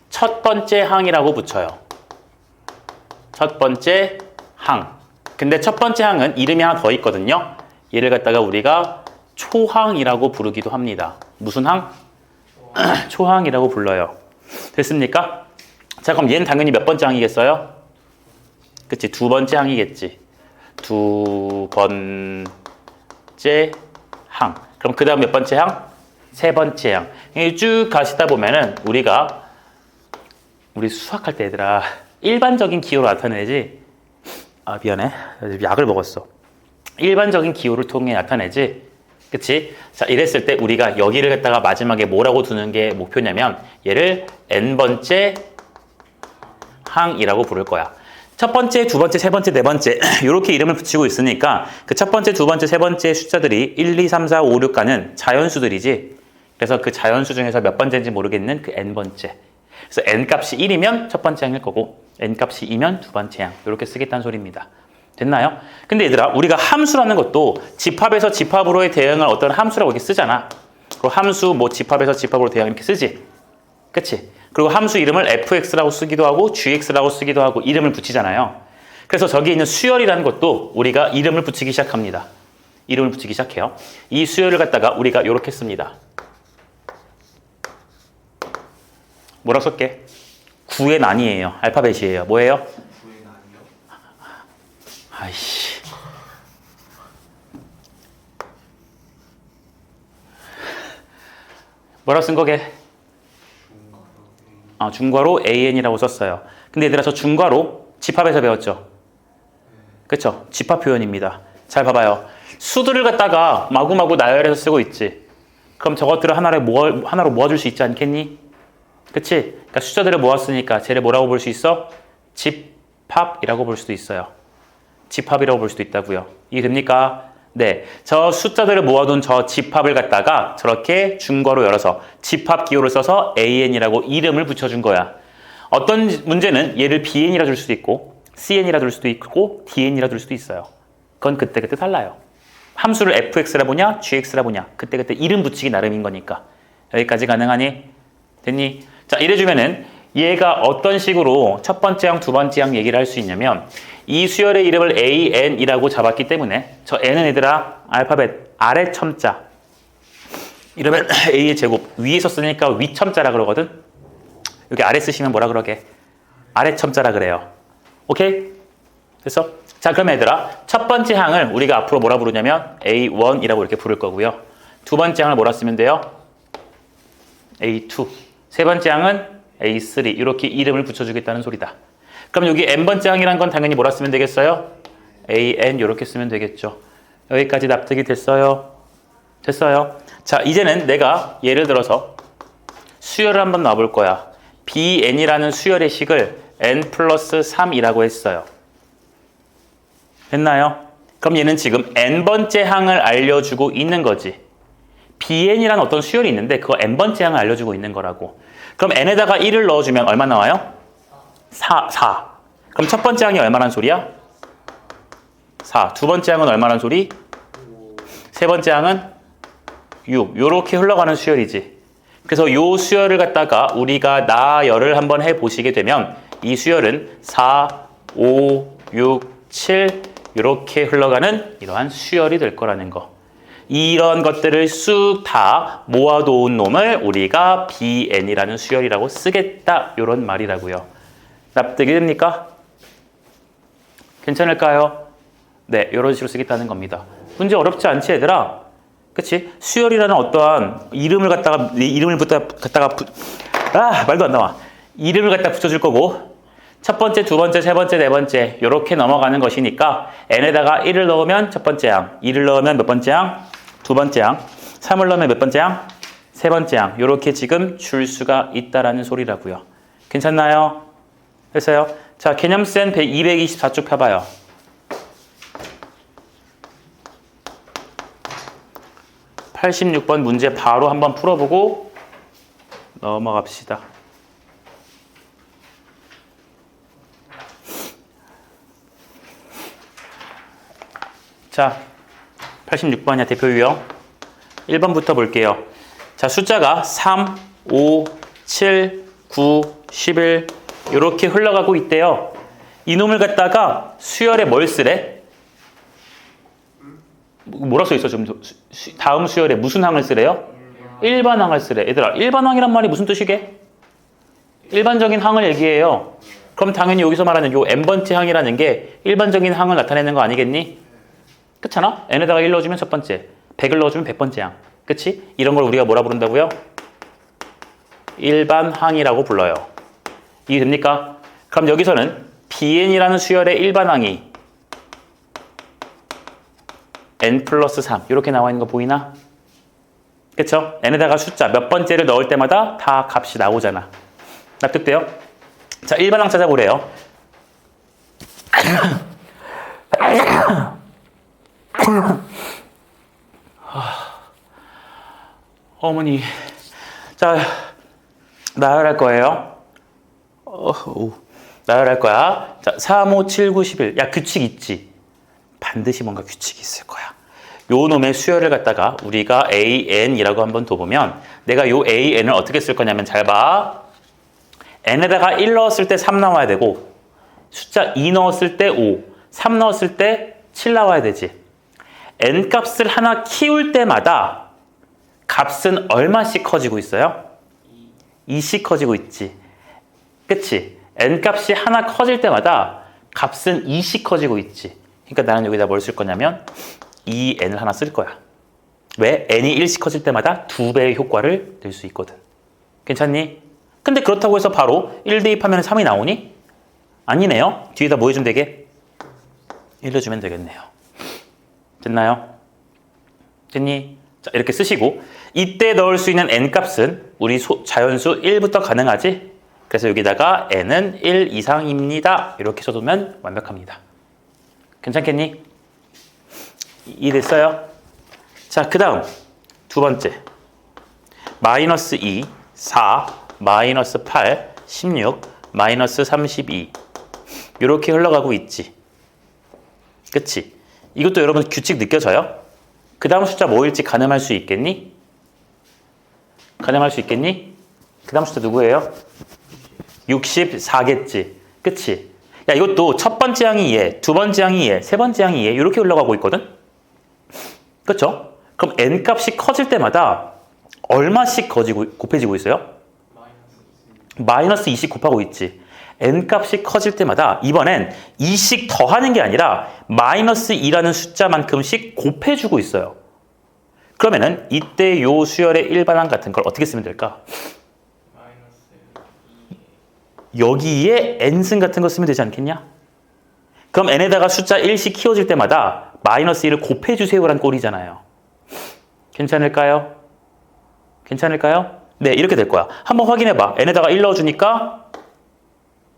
첫 번째 항이라고 붙여요. 첫 번째 항. 근데 첫 번째 항은 이름이 하나 더 있거든요. 얘를 갖다가 우리가 초항이라고 부르기도 합니다. 무슨 항? 초항이라고 불러요. 됐습니까? 자, 그럼 얘는 당연히 몇 번째 항이겠어요? 그치? 두 번째 항이겠지. 두 번째 항. 그럼 그 다음 몇 번째 항? 세 번째 항. 쭉 가시다 보면은 우리 수학할 때 얘들아 일반적인 기호로 나타내지. 아, 미안해. 약을 먹었어. 일반적인 기호를 통해 나타내지. 그치? 자, 이랬을 때 우리가 여기를 갖다가 마지막에 뭐라고 두는 게 목표냐면 얘를 n번째 항이라고 부를 거야. 첫 번째, 두 번째, 세 번째, 네 번째 이렇게 이름을 붙이고 있으니까 그 첫 번째, 두 번째, 세 번째 숫자들이 1, 2, 3, 4, 5, 6가는 자연수들이지. 그래서 그 자연수 중에서 몇 번째인지 모르겠는 그 n번째. 그래서 n값이 1이면 첫 번째 항일 거고 n값이 2면 두 번째 항. 이렇게 쓰겠다는 소리입니다. 됐나요? 근데 얘들아, 우리가 함수라는 것도 집합에서 집합으로의 대응을 어떤 함수라고 이렇게 쓰잖아. 그리고 함수 뭐 집합에서 집합으로 대응 이렇게 쓰지. 그치? 그리고 함수 이름을 fx라고 쓰기도 하고 gx라고 쓰기도 하고 이름을 붙이잖아요. 그래서 저기 있는 수열이라는 것도 우리가 이름을 붙이기 시작합니다. 이름을 붙이기 시작해요. 이 수열을 갖다가 우리가 이렇게 씁니다. 뭐라고 쓸게? 9의 난이에요. 알파벳이에요. 뭐예요? 아이씨. 뭐라고 쓴 거게? 중괄호 AN이라고 썼어요. 근데 얘들아, 저 중괄호 집합에서 배웠죠? 그쵸? 집합 표현입니다. 잘 봐봐요. 수들을 갖다가 마구마구 나열해서 쓰고 있지. 그럼 저것들을 하나로 모아줄 수 있지 않겠니? 그치? 그러니까 숫자들을 모았으니까 쟤를 뭐라고 볼 수 있어? 집합이라고 볼 수도 있어요. 집합이라고 볼 수도 있다고요. 이해됩니까? 네, 저 숫자들을 모아둔 저 집합을 갖다가 저렇게 중괄호 열어서 집합 기호를 써서 AN이라고 이름을 붙여준 거야. 어떤 문제는 얘를 BN이라 줄 수도 있고 CN이라 줄 수도 있고 DN이라 줄 수도 있어요. 그건 그때그때 달라요. 함수를 fx라 보냐 gx라 보냐 그때그때 이름 붙이기 나름인 거니까. 여기까지 가능하니? 됐니? 자, 이래주면은 얘가 어떤 식으로 첫 번째 항, 두 번째 항 얘기를 할 수 있냐면 이 수열의 이름을 AN이라고 잡았기 때문에 저 N은 얘들아 알파벳 아래 첨자 이러면 A의 제곱 위에서 쓰니까 위첨자라 그러거든. 여기 아래 쓰시면 뭐라 그러게? 아래 첨자라 그래요. 오케이? 됐어? 자, 그럼 얘들아 첫 번째 항을 우리가 앞으로 뭐라 부르냐면 A1이라고 이렇게 부를 거고요. 두 번째 항을 뭐라 쓰면 돼요? A2. 세 번째 항은 A3 이렇게 이름을 붙여주겠다는 소리다. 그럼 여기 n번째 항이란 건 당연히 뭐라 쓰면 되겠어요? AN 이렇게 쓰면 되겠죠. 여기까지 납득이 됐어요? 됐어요? 자, 이제는 내가 예를 들어서 수열을 한번 놔볼 거야. BN이라는 수열의 식을 n 플러스 3이라고 했어요. 됐나요? 그럼 얘는 지금 n번째 항을 알려주고 있는 거지. BN이라는 어떤 수열이 있는데 그거 n번째 항을 알려주고 있는 거라고. 그럼 n에다가 1을 넣어주면 얼마 나와요? 4. 그럼 첫 번째 항이 얼마란 소리야? 4. 두 번째 항은 얼마란 소리? 세 번째 항은 6. 요렇게 흘러가는 수열이지. 그래서 요 수열을 갖다가 우리가 나열을 한번 해보시게 되면 이 수열은 4, 5, 6, 7 이렇게 흘러가는 이러한 수열이 될 거라는 거. 이런 것들을 쑥 다 모아놓은 놈을 우리가 BN이라는 수열이라고 쓰겠다. 이런 말이라고요. 납득이 됩니까? 괜찮을까요? 네, 이런 식으로 쓰겠다는 겁니다. 문제 어렵지 않지, 얘들아? 그치? 수열이라는 어떠한 이름을 갖다가, 말도 안 나와. 이름을 갖다 붙여줄 거고, 첫 번째, 두 번째, 세 번째, 네 번째 이렇게 넘어가는 것이니까 n에다가 1을 넣으면 첫 번째 항, 2를 넣으면 몇 번째 항? 두 번째 항, 3을 넣으면 몇 번째 항? 세 번째 항. 이렇게 지금 줄 수가 있다라는 소리라고요. 괜찮나요? 됐어요? 자, 개념센 224쪽 펴봐요. (86번) 문제 바로 한번 풀어보고 넘어갑시다. 자, 86번이야, 대표 유형. 1번부터 볼게요. 자, 숫자가 3, 5, 7, 9, 11 이렇게 흘러가고 있대요. 이놈을 갖다가 수열에 뭘 쓰래? 뭐라 써있어? 좀 다음 수열에 무슨 항을 쓰래요? 일반항을 쓰래. 얘들아, 일반항이란 말이 무슨 뜻이게? 일반적인 항을 얘기해요. 그럼 당연히 여기서 말하는 요 n번째 항이라는 게 일반적인 항을 나타내는 거 아니겠니? 그렇잖아? n에다가 1 넣어주면 첫 번째, 100을 넣어주면 100번째 항. 그치? 이런 걸 우리가 뭐라 부른다고요? 일반항이라고 불러요. 이해됩니까? 그럼 여기서는 bn이라는 수열의 일반항이 n 플러스 3 이렇게 나와 있는 거 보이나? 그쵸? n에다가 숫자 몇 번째를 넣을 때마다 다 값이 나오잖아. 납득돼요? 자, 일반항 찾아보래요. 어머니, 자, 나열할 거예요. 나열할 거야. 자, 3, 5, 7, 9, 11. 야, 규칙 있지? 반드시 뭔가 규칙이 있을 거야. 요 놈의 수열을 갖다가 우리가 AN이라고 한번 둬보면 내가 요 AN을 어떻게 쓸 거냐면 잘 봐. n에다가 1 넣었을 때 3 나와야 되고 숫자 2 넣었을 때 5, 3 넣었을 때 7 나와야 되지. n 값을 하나 키울 때마다 값은 얼마씩 커지고 있어요? 2씩 커지고 있지. 그치? n 값이 하나 커질 때마다 값은 2씩 커지고 있지. 그러니까 나는 여기다 뭘 쓸 거냐면 2n을 하나 쓸 거야. 왜? n이 1씩 커질 때마다 2배의 효과를 낼 수 있거든. 괜찮니? 근데 그렇다고 해서 바로 1 대입하면 3이 나오니? 아니네요. 뒤에다 뭐 해주면 되게? 1 넣어주면 되겠네요. 됐나요? 됐니? 자, 이렇게 쓰시고 이때 넣을 수 있는 n값은 우리 자연수 1부터 가능하지? 그래서 여기다가 n은 1 이상입니다. 이렇게 써두면 완벽합니다. 괜찮겠니? 이해됐어요? 자, 그 다음 두 번째 마이너스 2, 4, 마이너스 8, 16, 마이너스 32 이렇게 흘러가고 있지. 그치? 이것도 여러분 규칙 느껴져요? 그 다음 숫자 뭐일지 가늠할 수 있겠니? 가늠할 수 있겠니? 그 다음 숫자 누구예요? 64겠지. 그치? 야, 이것도 첫 번째 항이 얘, 두 번째 항이 얘, 세 번째 항이 얘 이렇게 올라가고 있거든? 그쵸? 그럼 n 값이 커질 때마다 얼마씩 곱해지고 있어요? 마이너스 2씩 곱하고 있지. n 값이 커질 때마다 이번엔 2씩 더하는 게 아니라 마이너스 2라는 숫자만큼씩 곱해주고 있어요. 그러면은 이때 요 수열의 일반항 같은 걸 어떻게 쓰면 될까? 여기에 n승 같은 거 쓰면 되지 않겠냐? 그럼 n에다가 숫자 1씩 키워질 때마다 마이너스 1을 곱해주세요란 꼴이잖아요. 괜찮을까요? 괜찮을까요? 네, 이렇게 될 거야. 한번 확인해봐. n에다가 1 넣어주니까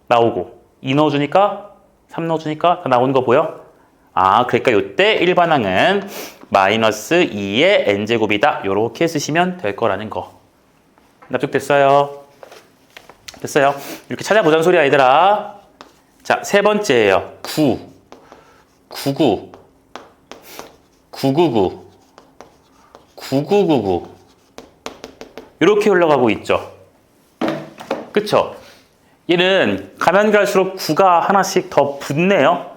나오고 2 넣어주니까 3 넣어주니까 다 나오는 거 보여? 아, 그러니까 이때 일반항은 마이너스 2의 n제곱이다. 이렇게 쓰시면 될 거라는 거. 납득됐어요? 됐어요? 이렇게 찾아보자는 소리야, 얘들아. 자, 세 번째예요. 9, 99, 999, 9999 이렇게 흘러가고 있죠. 그쵸? 얘는 가면 갈수록 9가 하나씩 더 붙네요.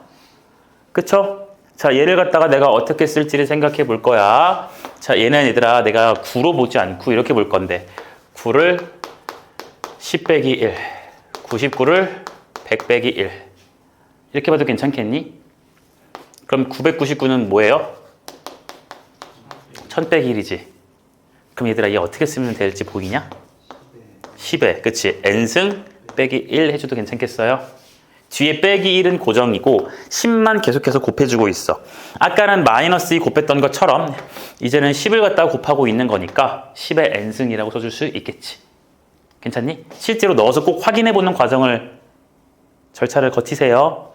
그쵸? 자, 얘를 갖다가 내가 어떻게 쓸지를 생각해 볼 거야. 자, 얘는 얘들아 내가 9로 보지 않고 이렇게 볼 건데 9를 10 빼기 1, 99를 100 빼기 1 이렇게 봐도 괜찮겠니? 그럼 999는 뭐예요? 1000 빼기 1이지. 그럼 얘들아 얘 어떻게 쓰면 될지 보이냐? 10에 그치? n승 빼기 1 해줘도 괜찮겠어요? 뒤에 빼기 1은 고정이고 10만 계속해서 곱해주고 있어. 아까는 마이너스 2 곱했던 것처럼 이제는 10을 갖다가 곱하고 있는 거니까 10의 n승이라고 써줄 수 있겠지. 괜찮니? 실제로 넣어서 꼭 확인해보는 과정을 절차를 거치세요.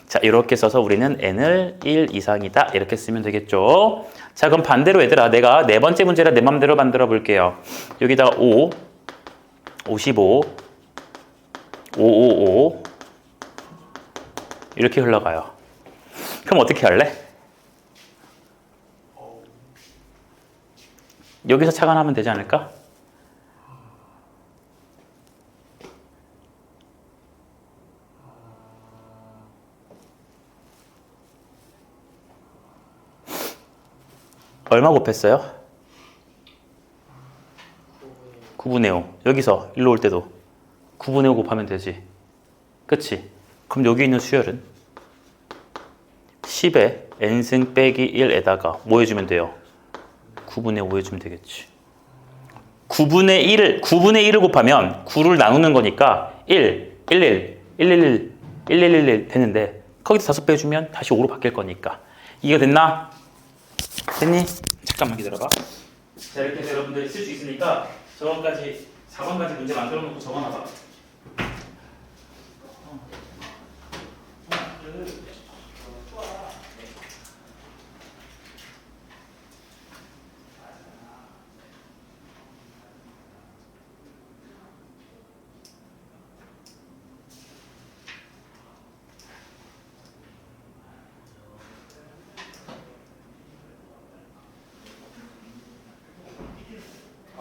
자, 이렇게 써서 우리는 n을 1 이상이다 이렇게 쓰면 되겠죠. 자, 그럼 반대로 얘들아, 내가 네 번째 문제라 내 맘대로 만들어 볼게요. 여기다가 5, 55, 555 이렇게 흘러가요. 그럼 어떻게 할래? 여기서 착안하면 되지 않을까? 얼마 곱했어요? 9분의 5. 여기서 일로 올 때도 9분의 5 곱하면 되지. 그치? 그럼 여기 있는 수열은 10에 n승 빼기 1에다가 뭐 해주면 돼요? 9분의 5 해주면 되겠지. 9분의 1을 곱하면 9를 나누는 거니까 1, 1, 1, 1, 1, 1, 1, 1, 1, 1 되는데 거기서 5배 해주면 다시 5로 바뀔 거니까. 이해가 됐나? 됐니? 잠깐만 기다려봐. 자, 이렇게 해서 여러분들이 쓸 수 있으니까 저번까지 4번까지 문제 만들어 놓고 적어놔봐.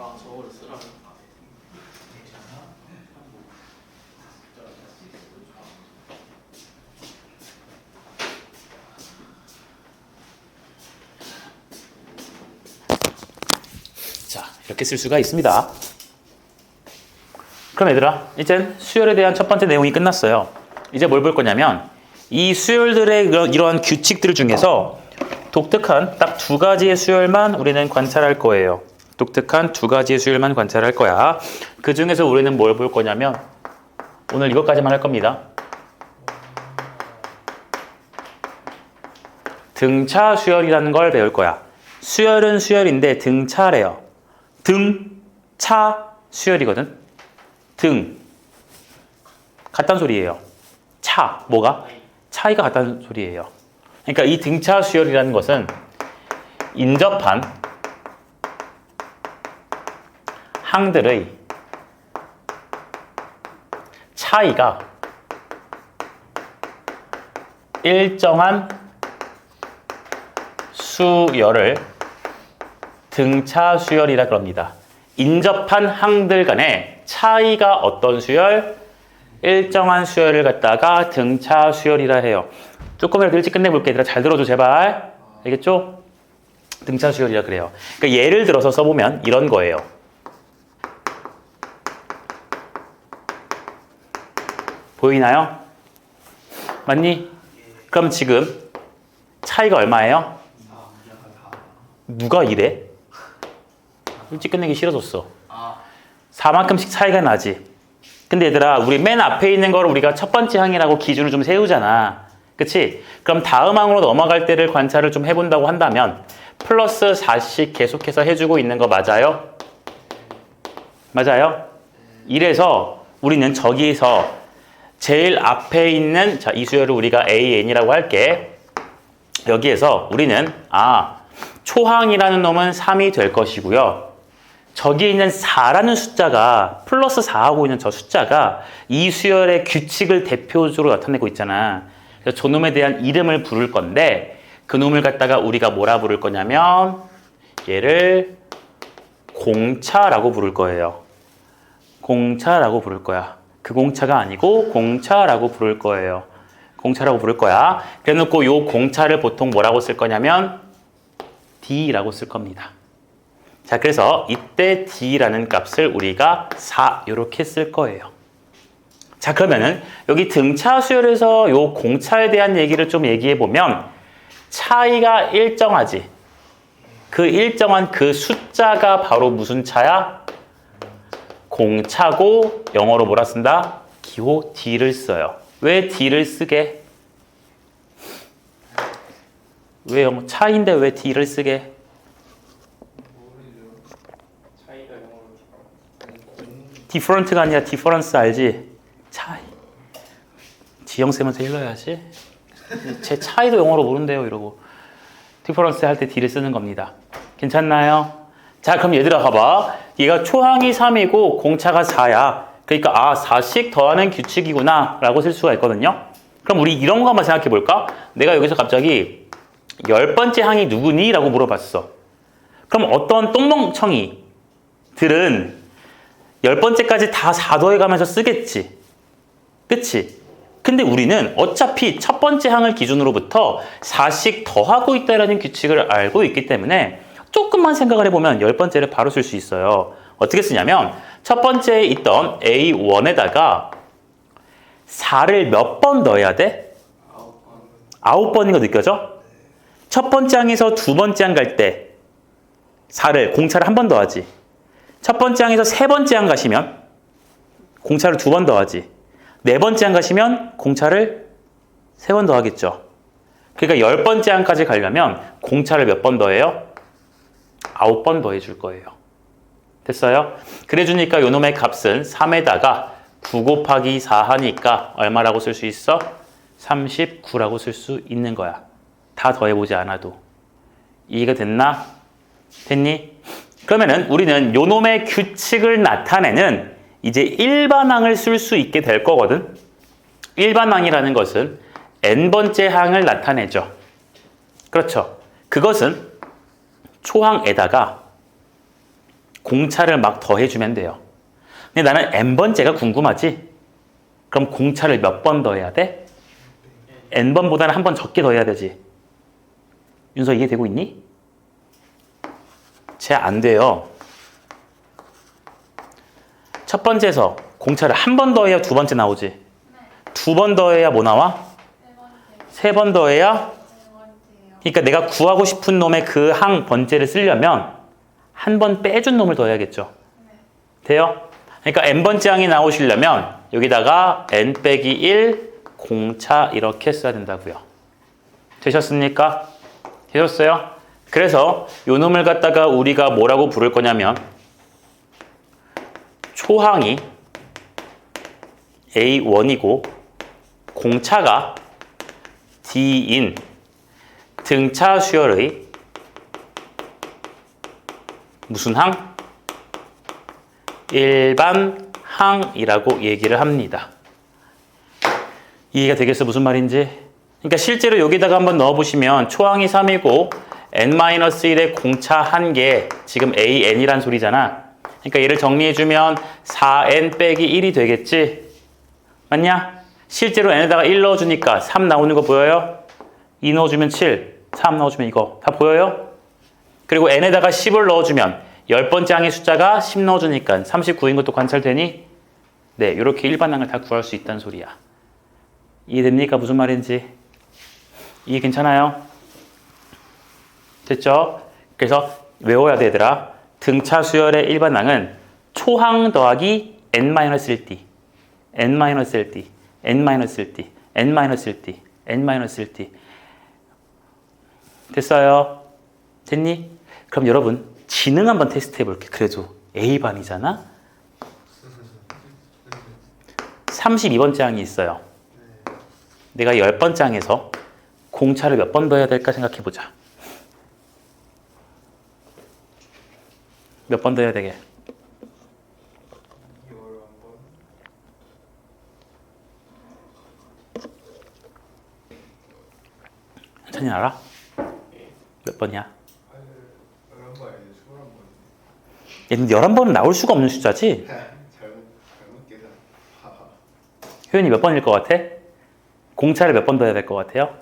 아, 저거를 쓰라고. 자, 이렇게 쓸 수가 있습니다. 그럼 얘들아, 이젠 수열에 대한 첫 번째 내용이 끝났어요. 이제 뭘 볼 거냐면 이 수열들의 이러한 규칙들 중에서 독특한 딱 두 가지의 수열만 우리는 관찰할 거예요. 독특한 두 가지의 수열만 관찰할 거야. 그 중에서 우리는 뭘 볼 거냐면 오늘 이것까지만 할 겁니다. 등차 수열이라는 걸 배울 거야. 수열은 수열인데 등차래요. 등차 수열이거든. 등 같다는 소리예요. 차 뭐가? 차이가 같다는 소리예요. 그러니까 이 등차 수열이라는 것은 인접한 항들의 차이가 일정한 수열을 등차 수열이라 그럽니다. 인접한 항들 간의 차이가 어떤 수열? 일정한 수열을 갖다가 등차 수열이라 해요. 조금이라도 일찍 끝내볼게. 얘들아 잘 들어줘 제발. 알겠죠? 등차 수열이라 그래요. 그러니까 예를 들어서 써보면 이런 거예요. 보이나요? 맞니? 그럼 지금 차이가 얼마예요? 누가 이래? 일찍 끝내기 싫어졌어. 4만큼씩 차이가 나지. 근데 얘들아 우리 맨 앞에 있는 걸 우리가 첫 번째 항이라고 기준을 좀 세우잖아. 그치? 그럼 다음 항으로 넘어갈 때를 관찰을 좀 해본다고 한다면 플러스 4씩 계속해서 해주고 있는 거 맞아요? 맞아요? 이래서 우리는 저기서 제일 앞에 있는 자, 이 수열을 우리가 AN이라고 할게. 여기에서 우리는 초항이라는 놈은 3이 될 것이고요. 저기 있는 4라는 숫자가 플러스 4하고 있는 저 숫자가 이 수열의 규칙을 대표적으로 나타내고 있잖아. 그래서 저놈에 대한 이름을 부를 건데 그 놈을 갖다가 우리가 뭐라 부를 거냐면 얘를 공차라고 부를 거예요. 공차라고 부를 거야. 그 공차가 아니고 공차라고 부를 거예요. 공차라고 부를 거야. 그래놓고 요 공차를 보통 뭐라고 쓸 거냐면 D라고 쓸 겁니다. 자, 그래서 이때 D라는 값을 우리가 4 이렇게 쓸 거예요. 자, 그러면은 여기 등차 수열에서 요 공차에 대한 얘기를 좀 얘기해 보면 차이가 일정하지. 그 일정한 그 숫자가 바로 무슨 차야? 공차고 영어로 뭐라 쓴다? 기호 D를 써요. 왜 D를 쓰게? 왜요? 차인데 왜 D를 쓰게? 모르죠. 차이가 영어로 different가 아니라 difference 알지? 차이. 지영쌤한테 일러야지. 제 차이도 영어로 모른대요 이러고. difference 할 때 D를 쓰는 겁니다. 괜찮나요? 자 그럼 얘들아 봐봐. 얘가 초항이 3이고 공차가 4야. 그러니까 4씩 더하는 규칙이구나 라고 쓸 수가 있거든요. 그럼 우리 이런 거 한번 생각해 볼까? 내가 여기서 갑자기 10번째 항이 누구니? 라고 물어봤어. 그럼 어떤 똥멍청이들은 10번째까지 다 4 더해가면서 쓰겠지. 그치? 근데 우리는 어차피 첫 번째 항을 기준으로부터 4씩 더하고 있다는 규칙을 알고 있기 때문에 조금만 생각을 해보면 10번째를 바로 쓸 수 있어요. 어떻게 쓰냐면 첫 번째에 있던 A1에다가 4를 몇 번 넣어야 돼? 9번인 거 느껴져? 첫 번째 항에서 두 번째 항 갈 때 4를 공차를 한 번 더하지. 첫 번째 항에서 세 번째 항 가시면 공차를 두 번 더하지. 네 번째 항 가시면 공차를 세 번 더하겠죠. 그러니까 10번째 항까지 가려면 공차를 몇 번 더해요? 9번 더해줄 거예요. 됐어요? 그래주니까 요놈의 값은 3에다가 9 곱하기 4 하니까 얼마라고 쓸 수 있어? 39라고 쓸 수 있는 거야. 다 더해보지 않아도. 이해가 됐나? 됐니? 그러면은 우리는 요놈의 규칙을 나타내는 이제 일반항을 쓸 수 있게 될 거거든. 일반항이라는 것은 n번째 항을 나타내죠. 그렇죠. 그것은 초항에다가 공차를 막 더해주면 돼요. 근데 나는 n번째가 궁금하지? 그럼 공차를 몇 번 더해야 돼? n번보다는 한 번 적게 더해야 되지. 윤서 이해되고 있니? 쟤 안 돼요. 첫 번째에서 공차를 한 번 더해야 두 번째 나오지. 네. 두 번 더해야 뭐 나와? 세 번째. 세 번 더해야? 세 번째요. 그러니까 내가 구하고 싶은 놈의 그 항 번째를 쓰려면 한 번 빼준 놈을 더해야겠죠. 네. 돼요? 그러니까 n번째 항이 나오시려면 여기다가 n 빼기 1 공차 이렇게 써야 된다고요. 되셨습니까? 되셨어요? 그래서 요 놈을 갖다가 우리가 뭐라고 부를 거냐면 초항이 A1이고 공차가 D인 등차 수열의 무슨 항? 일반 항이라고 얘기를 합니다. 이해가 되겠어? 무슨 말인지? 그러니까 실제로 여기다가 한번 넣어보시면 초항이 3이고 n-1의 공차 1개 지금 an이란 소리잖아. 그러니까 얘를 정리해주면 4n 빼기 1이 되겠지? 맞냐? 실제로 n에다가 1 넣어주니까 3 나오는 거 보여요? 2 넣어주면 7, 3 넣어주면 이거 다 보여요? 그리고 n에다가 10을 넣어주면 10번째 항의 숫자가 10 넣어주니까 39인 것도 관찰되니? 네, 이렇게 일반항을 다 구할 수 있다는 소리야. 이해됩니까? 무슨 말인지? 이해 괜찮아요? 됐죠? 그래서 외워야 돼, 얘들아. 등차 수열의 일반항은 초항 더하기 n-1d, n-1d, n-1d, n-1d, n-1d. 됐어요? 됐니? 그럼 여러분 지능 한번 테스트 해볼게. 그래도 A반이잖아? 32번째 항이 있어요. 내가 10번째 항에서 공차를 몇 번 더해야 될까 생각해보자. 몇 번 더해야 되게? 11번. 천천히 알아? 몇 번이야? 11번. 얘는 11번은 나올 수가 없는 숫자지? 잘못 계산. 하하. 효연이 몇 번일 것 같아? 공차를 몇 번 더해야 될 것 같아요?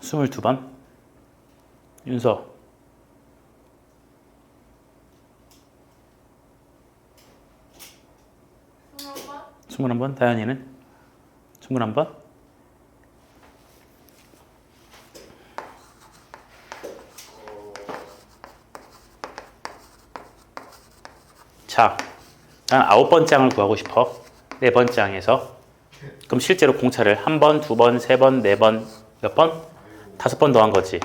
22번? 윤서 21번? 다현이는? 21번? 자, 난 9번째 항을 구하고 싶어. 네 번째 항에서. 그럼 실제로 공차를 한 번, 두 번, 세 번, 네 번, 몇 번? 5번 더한 거지.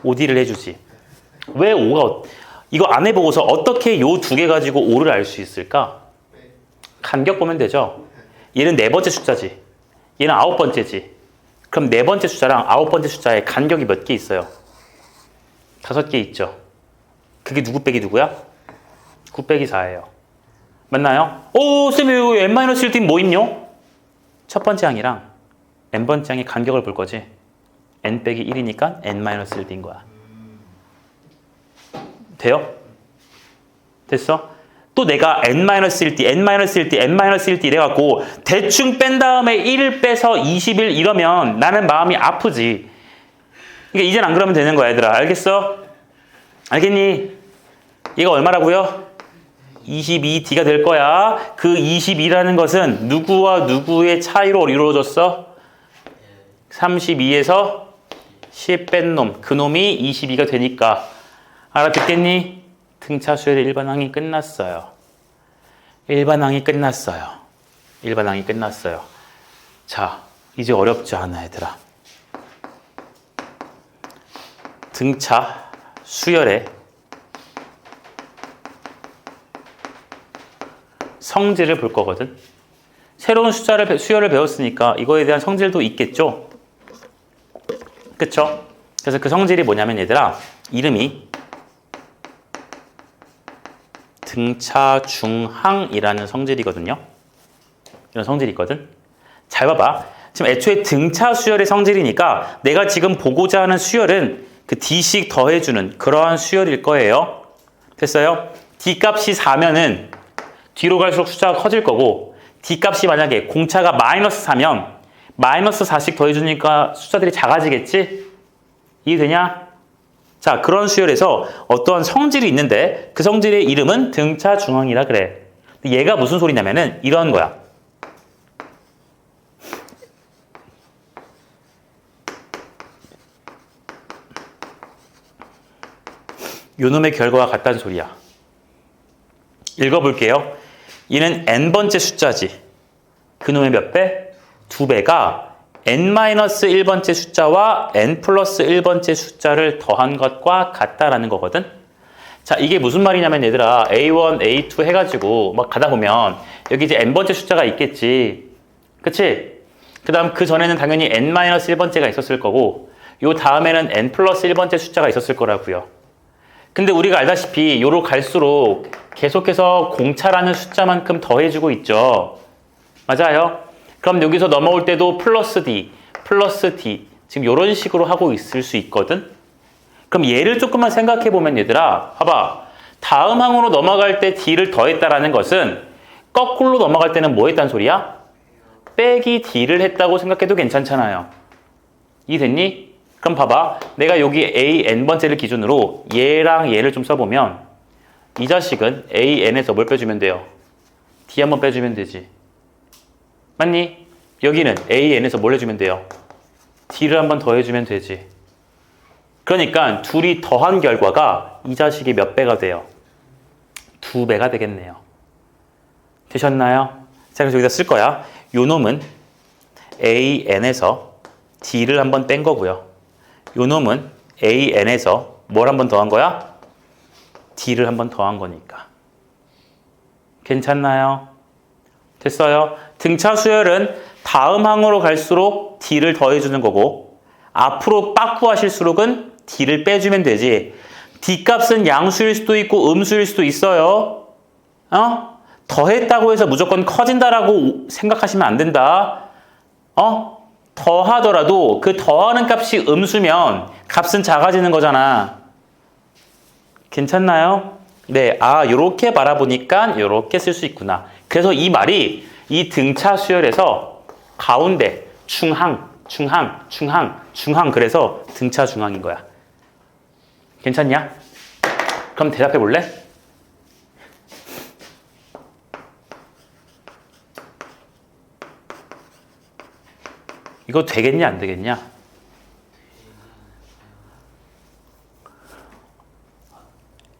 OD를 해주지. 왜 5가 이거 안 해보고서 어떻게 요 두 개 가지고 5를 알 수 있을까? 간격 보면 되죠. 얘는 네 번째 숫자지. 얘는 9번째지. 그럼 네 번째 숫자랑 9번째 숫자의 간격이 몇 개 있어요? 5개 있죠. 그게 누구 빼기 누구야? 9 빼기 4예요. 맞나요? 오, 쌤이 n-1인 뭐 있뇨? 첫 번째 항이랑 n번째 항의 간격을 볼 거지. n 빼기 1이니까 n-1인 거야. 돼요? 됐어? 또 내가 n-1t, n-1t, n-1t 이래갖고 대충 뺀 다음에 1을 빼서 21 이러면 나는 마음이 아프지. 그러니까 이젠 안 그러면 되는 거야, 얘들아. 알겠어? 알겠니? 얘가 얼마라고요? 22t가 될 거야. 그 22라는 것은 누구와 누구의 차이로 이루어졌어? 32에서 10 뺀 놈. 그 놈이 22가 되니까. 알아듣겠니? 등차 수열의 일반항이 끝났어요. 일반항이 끝났어요. 일반항이 끝났어요. 자, 이제 어렵지 않아, 얘들아. 등차 수열의 성질을 볼 거거든. 새로운 수열을 배웠으니까 이거에 대한 성질도 있겠죠? 그쵸? 그래서 그 성질이 뭐냐면 얘들아, 이름이 등차중항이라는 성질이거든요. 이런 성질이 있거든. 잘 봐봐. 지금 애초에 등차 수열의 성질이니까 내가 지금 보고자 하는 수열은 그 D씩 더해주는 그러한 수열일 거예요. 됐어요? D 값이 4면은 뒤로 갈수록 숫자가 커질 거고, D 값이 만약에 공차가 마이너스 4면 마이너스 4씩 더해주니까 숫자들이 작아지겠지? 이해되냐? 자, 그런 수열에서 어떠한 성질이 있는데 그 성질의 이름은 등차중항이라 그래. 얘가 무슨 소리냐면은 이런 거야. 요놈의 결과가 같다는 소리야. 읽어볼게요. 얘는 n번째 숫자지. 그놈의 몇 배? 2배가 n-1번째 숫자와 n 플러스 1번째 숫자를 더한 것과 같다라는 거거든. 자, 이게 무슨 말이냐면 얘들아, A1, A2 해가지고 막 가다 보면 여기 이제 n번째 숫자가 있겠지. 그치? 그 다음 그 전에는 당연히 n-1번째가 있었을 거고, 요 다음에는 n 플러스 1번째 숫자가 있었을 거라고요. 근데 우리가 알다시피 요로 갈수록 계속해서 공차라는 숫자만큼 더해주고 있죠. 맞아요? 그럼 여기서 넘어올 때도 플러스 D, 플러스 D 지금 이런 식으로 하고 있을 수 있거든. 그럼 얘를 조금만 생각해 보면 얘들아, 봐봐. 다음 항으로 넘어갈 때 D를 더했다라는 것은 거꾸로 넘어갈 때는 뭐 했단 소리야? 빼기 D를 했다고 생각해도 괜찮잖아요. 이해됐니? 그럼 봐봐. 내가 여기 A, n번째를 기준으로 얘랑 얘를 좀 써보면 이 자식은 A, n에서 뭘 빼주면 돼요? D 한번 빼주면 되지. 맞니? 여기는 A, n에서 뭘 해주면 돼요? D를 한번 더해주면 되지. 그러니까 둘이 더한 결과가 이 자식이 몇 배가 돼요? 2배가 되겠네요. 되셨나요? 자, 그래서 여기다 쓸 거야. 요 놈은 A, n에서 D를 한번 뺀 거고요. 요 놈은 A, n에서 뭘 한번 더한 거야? D를 한번 더한 거니까. 괜찮나요? 됐어요? 등차 수열은 다음 항으로 갈수록 D를 더해주는 거고, 앞으로 빠꾸하실수록은 D를 빼주면 되지. D 값은 양수일 수도 있고 음수일 수도 있어요. 더했다고 해서 무조건 커진다라고 생각하시면 안 된다. 더하더라도 그 더하는 값이 음수면 값은 작아지는 거잖아. 괜찮나요? 네, 요렇게 바라보니까 요렇게 쓸 수 있구나. 그래서 이 말이 이 등차 수열에서 가운데 중항 그래서 등차 중항인 거야. 괜찮냐? 그럼 대답해 볼래? 이거 되겠냐 안 되겠냐?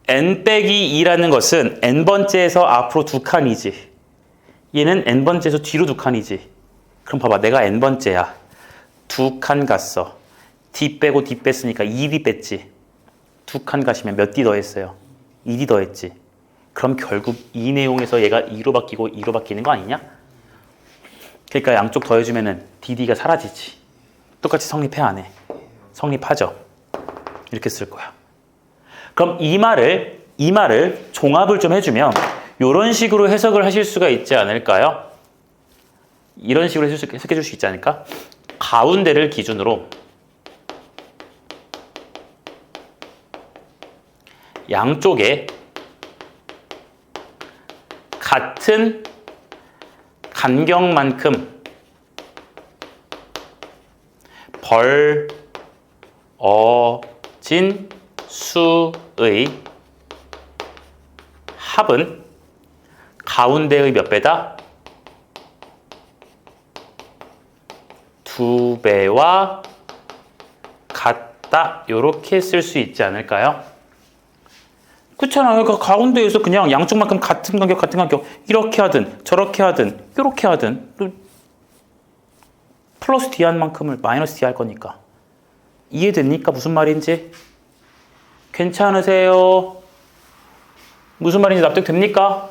n 빼기 2라는 것은 n번째에서 앞으로 두 칸이지. 얘는 n번째에서 뒤로 2칸이지. 그럼 봐봐. 내가 n번째야. 2칸 갔어. D 빼고 D 뺐으니까 2D 뺐지. 2칸 가시면 몇 D 더했어요? 2D 더했지. 그럼 결국 이 내용에서 얘가 2로 바뀌고 2로 바뀌는 거 아니냐? 그러니까 양쪽 더해주면은 DD가 사라지지. 똑같이 성립해 안 해? 성립하죠. 이렇게 쓸 거야. 그럼 이 말을 종합을 좀 해주면 이런 식으로 해석을 하실 수가 있지 않을까요? 이런 식으로 해석해 줄 수 있지 않을까? 가운데를 기준으로 양쪽에 같은 간격만큼 벌어진 수의 합은 가운데의 몇 배다? 2배와 같다. 이렇게 쓸 수 있지 않을까요? 그렇잖아요. 그러니까 가운데에서 그냥 양쪽만큼 같은 간격 이렇게 하든 저렇게 하든 이렇게 하든 플러스 D 한 만큼을 마이너스 D 할 거니까. 이해됩니까? 무슨 말인지? 괜찮으세요? 무슨 말인지 납득됩니까?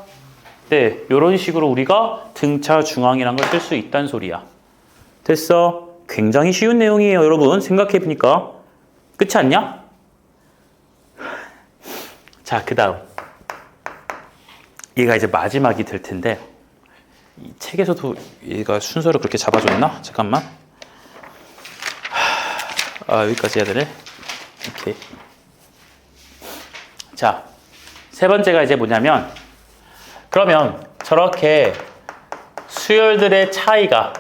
네, 이런 식으로 우리가 등차 중앙이라는 걸 쓸 수 있다는 소리야. 됐어? 굉장히 쉬운 내용이에요, 여러분. 생각해보니까. 그렇지 않냐? 자, 그 다음. 얘가 이제 마지막이 될 텐데, 이 책에서도 얘가 순서를 그렇게 잡아줬나? 잠깐만. 여기까지 해야 되네. 오케이. 자, 세 번째가 이제 뭐냐면, 그러면 저렇게 수열들의 차이가,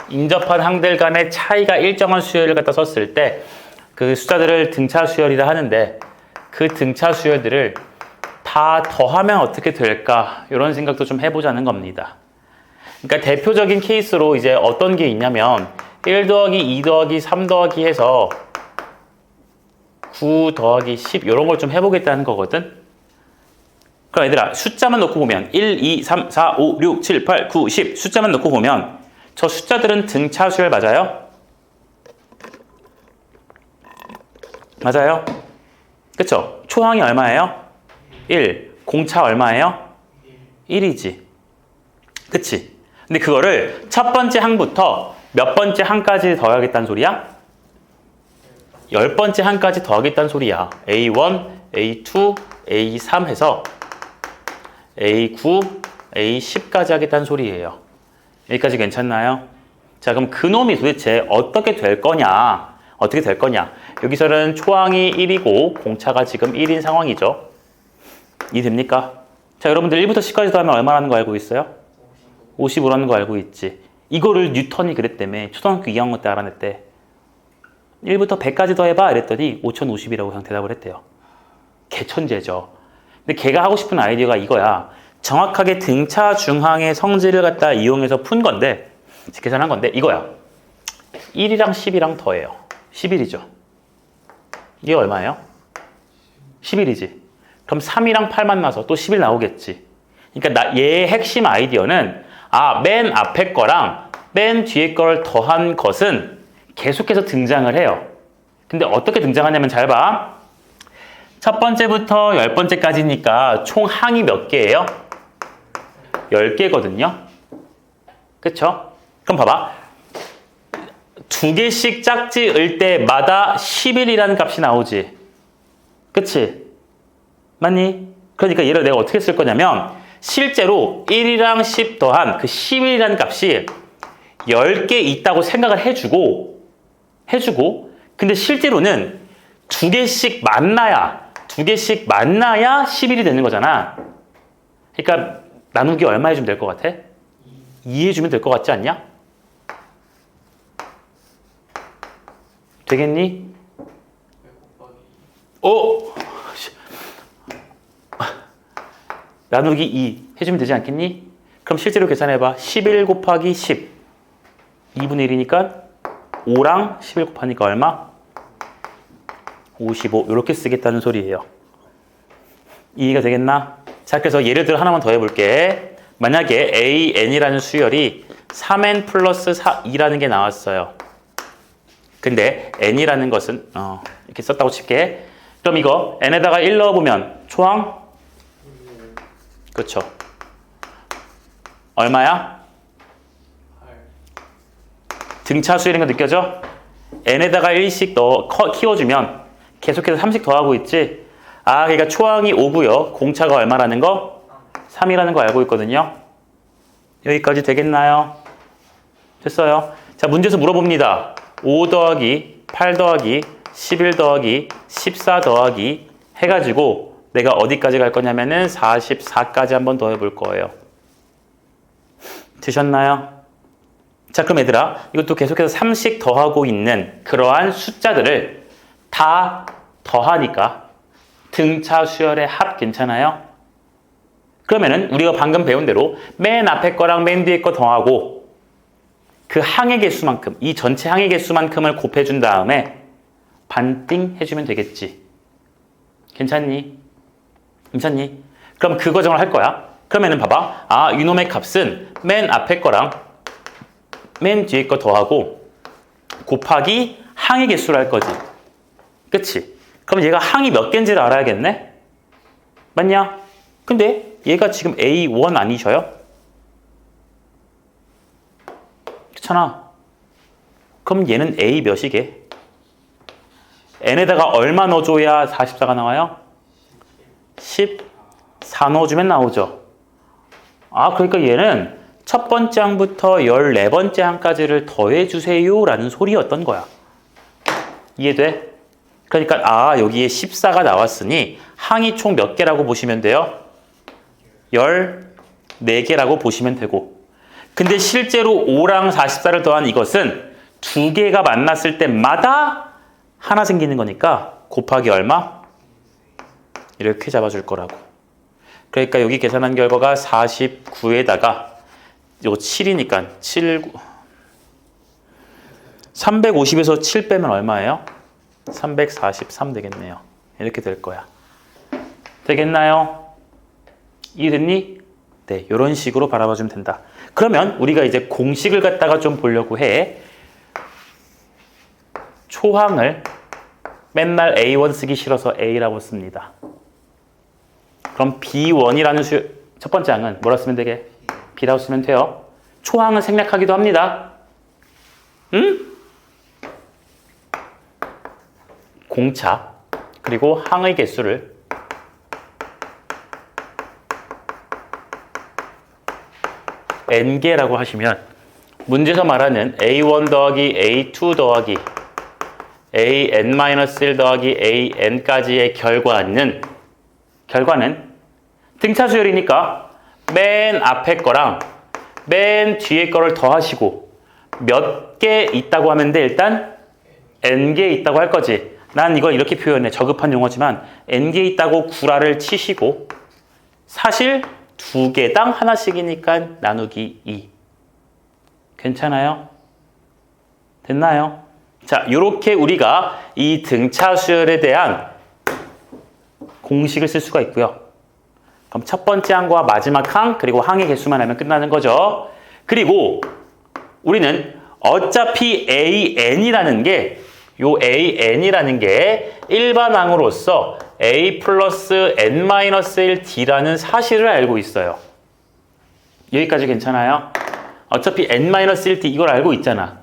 인접한 항들 간의 차이가 일정한 수열을 갖다 썼을 때, 그 숫자들을 등차 수열이라 하는데, 그 등차 수열들을 다 더하면 어떻게 될까? 이런 생각도 좀 해보자는 겁니다. 그러니까 대표적인 케이스로 이제 어떤 게 있냐면 1 더하기 2 더하기 3 더하기 해서 9 더하기 10 이런 걸 좀 해보겠다는 거거든. 그럼 얘들아 숫자만 놓고 보면 1, 2, 3, 4, 5, 6, 7, 8, 9, 10 숫자만 놓고 보면 저 숫자들은 등차 수열 맞아요? 맞아요? 그쵸? 초항이 얼마예요? 1. 공차 얼마예요? 1이지. 그치? 근데 그거를 첫 번째 항부터 몇 번째 항까지 더하겠다는 소리야? 10번째 항까지 더하겠다는 소리야. A1, A2, A3 해서 A9, A10까지 하겠다는 소리예요. 여기까지 괜찮나요? 자, 그럼 그놈이 도대체 어떻게 될 거냐? 어떻게 될 거냐? 여기서는 초항이 1이고 공차가 지금 1인 상황이죠. 이해됩니까? 자, 여러분들 1부터 10까지 더하면 얼마라는 거 알고 있어요? 55라는 거 알고 있지. 이거를 뉴턴이 그랬다며. 초등학교 2학년 때 알아냈대. 1부터 100까지 더해봐 이랬더니 5050이라고 그냥 대답을 했대요. 개천재죠. 근데 걔가 하고 싶은 아이디어가 이거야. 정확하게 등차 중항의 성질을 갖다 이용해서 푼 건데, 계산한 건데 이거야. 1이랑 10이랑 더해요. 11이죠. 이게 얼마예요? 11이지. 그럼 3이랑 8 만나서 또 11 나오겠지. 그러니까 얘의 핵심 아이디어는 맨 앞에 거랑 맨 뒤에 걸 더한 것은 계속해서 등장을 해요. 근데 어떻게 등장하냐면 잘 봐. 첫 번째부터 10번째까지니까 총 항이 몇 개예요? 10개거든요. 그쵸? 그럼 봐봐. 2개씩 짝지을 때마다 11이라는 값이 나오지. 그치? 맞니? 그러니까 얘를 내가 어떻게 쓸 거냐면 실제로 1이랑 10 더한 그 11이라는 값이 10개 있다고 생각을 해주고 근데 실제로는 2개씩 만나야 11이 되는 거잖아. 그러니까 나누기 얼마 해주면 될 것 같아? 2 해주면 될 것 같지 않냐? 되겠니? 나누기 2 해주면 되지 않겠니? 그럼 실제로 계산해봐. 11 곱하기 10 2분의 1이니까 5랑 11 곱하니까 얼마? 55 이렇게 쓰겠다는 소리예요. 이해가 되겠나? 자, 그래서 예를 들어 하나만 더 해볼게. 만약에 AN이라는 수열이 3N 플러스 2라는 게 나왔어요. 근데 N이라는 것은 이렇게 썼다고 칠게. 그럼 이거 N에다가 1 넣어보면 초항? 그쵸. 얼마야? 등차 수열인 거 느껴져? N에다가 1씩 키워주면 계속해서 3씩 더하고 있지? 아, 그러니까 초항이 5고요. 공차가 얼마라는 거? 3이라는 거 알고 있거든요. 여기까지 되겠나요? 됐어요. 자, 문제에서 물어봅니다. 5 더하기 8 더하기 11 더하기 14 더하기 해가지고 내가 어디까지 갈 거냐면은 44까지 한번 더 해볼 거예요. 되셨나요? 자, 그럼 얘들아, 이것도 계속해서 3씩 더하고 있는 그러한 숫자들을 다 더하니까 등차 수열의 합 괜찮아요? 그러면은 우리가 방금 배운 대로 맨 앞에 거랑 맨 뒤에 거 더하고 그 항의 개수만큼, 이 전체 항의 개수만큼을 곱해준 다음에 반띵 해주면 되겠지. 괜찮니? 괜찮니? 그럼 그 과정을 할 거야. 그러면은 봐봐. 아, 이놈의 값은 맨 앞에 거랑 맨 뒤에 거 더하고 곱하기 항의 개수를 할 거지. 그치? 그럼 얘가 항이 몇 개인지를 알아야겠네? 맞냐? 근데 얘가 지금 A1 아니셔요? 그렇잖아. 그럼 얘는 A 몇이게? N에다가 얼마 넣어줘야 44가 나와요? 14 넣어주면 나오죠. 아, 그러니까 얘는 첫 번째 항부터 14번째 항까지를 더해주세요 라는 소리였던 거야. 이해돼? 그러니까 아, 여기에 14가 나왔으니 항이 총 몇 개라고 보시면 돼요? 14개라고 보시면 되고. 근데 실제로 5랑 44를 더한 이것은 두 개가 만났을 때마다 하나 생기는 거니까 곱하기 얼마? 이렇게 잡아줄 거라고. 그러니까 여기 계산한 결과가 49에다가 이거 7이니까 350에서 7 빼면 얼마예요? 343 되겠네요. 이렇게 될 거야. 되겠나요? 이해됐니? 네, 이런 식으로 바라봐주면 된다. 그러면 우리가 이제 공식을 갖다가 좀 보려고 해. 초항을 맨날 A1 쓰기 싫어서 A라고 씁니다. 그럼 B1이라는 첫 번째 항은 뭐라 쓰면 되게? B라고 쓰면 돼요. 초항은 생략하기도 합니다. 응? 공차 그리고 항의 개수를 N개라고 하시면 문제에서 말하는 A1 더하기 A2 더하기 AN-1 더하기 AN까지의 결과는 등차 수열이니까 맨 앞에 거랑 맨 뒤에 거를 더하시고 몇 개 있다고 하는데 일단 N개 있다고 할 거지. 난 이걸 이렇게 표현해. 저급한 용어지만 N개 있다고 구라를 치시고 사실 두 개당 하나씩이니까 나누기 2. 괜찮아요? 됐나요? 자, 이렇게 우리가 이 등차 수열에 대한 공식을 쓸 수가 있고요. 그럼 첫 번째 항과 마지막 항 그리고 항의 개수만 하면 끝나는 거죠. 그리고 우리는 어차피 AN이라는 게 일반 항으로서 A 플러스 N-1D라는 사실을 알고 있어요. 여기까지 괜찮아요? 어차피 N-1D 이걸 알고 있잖아.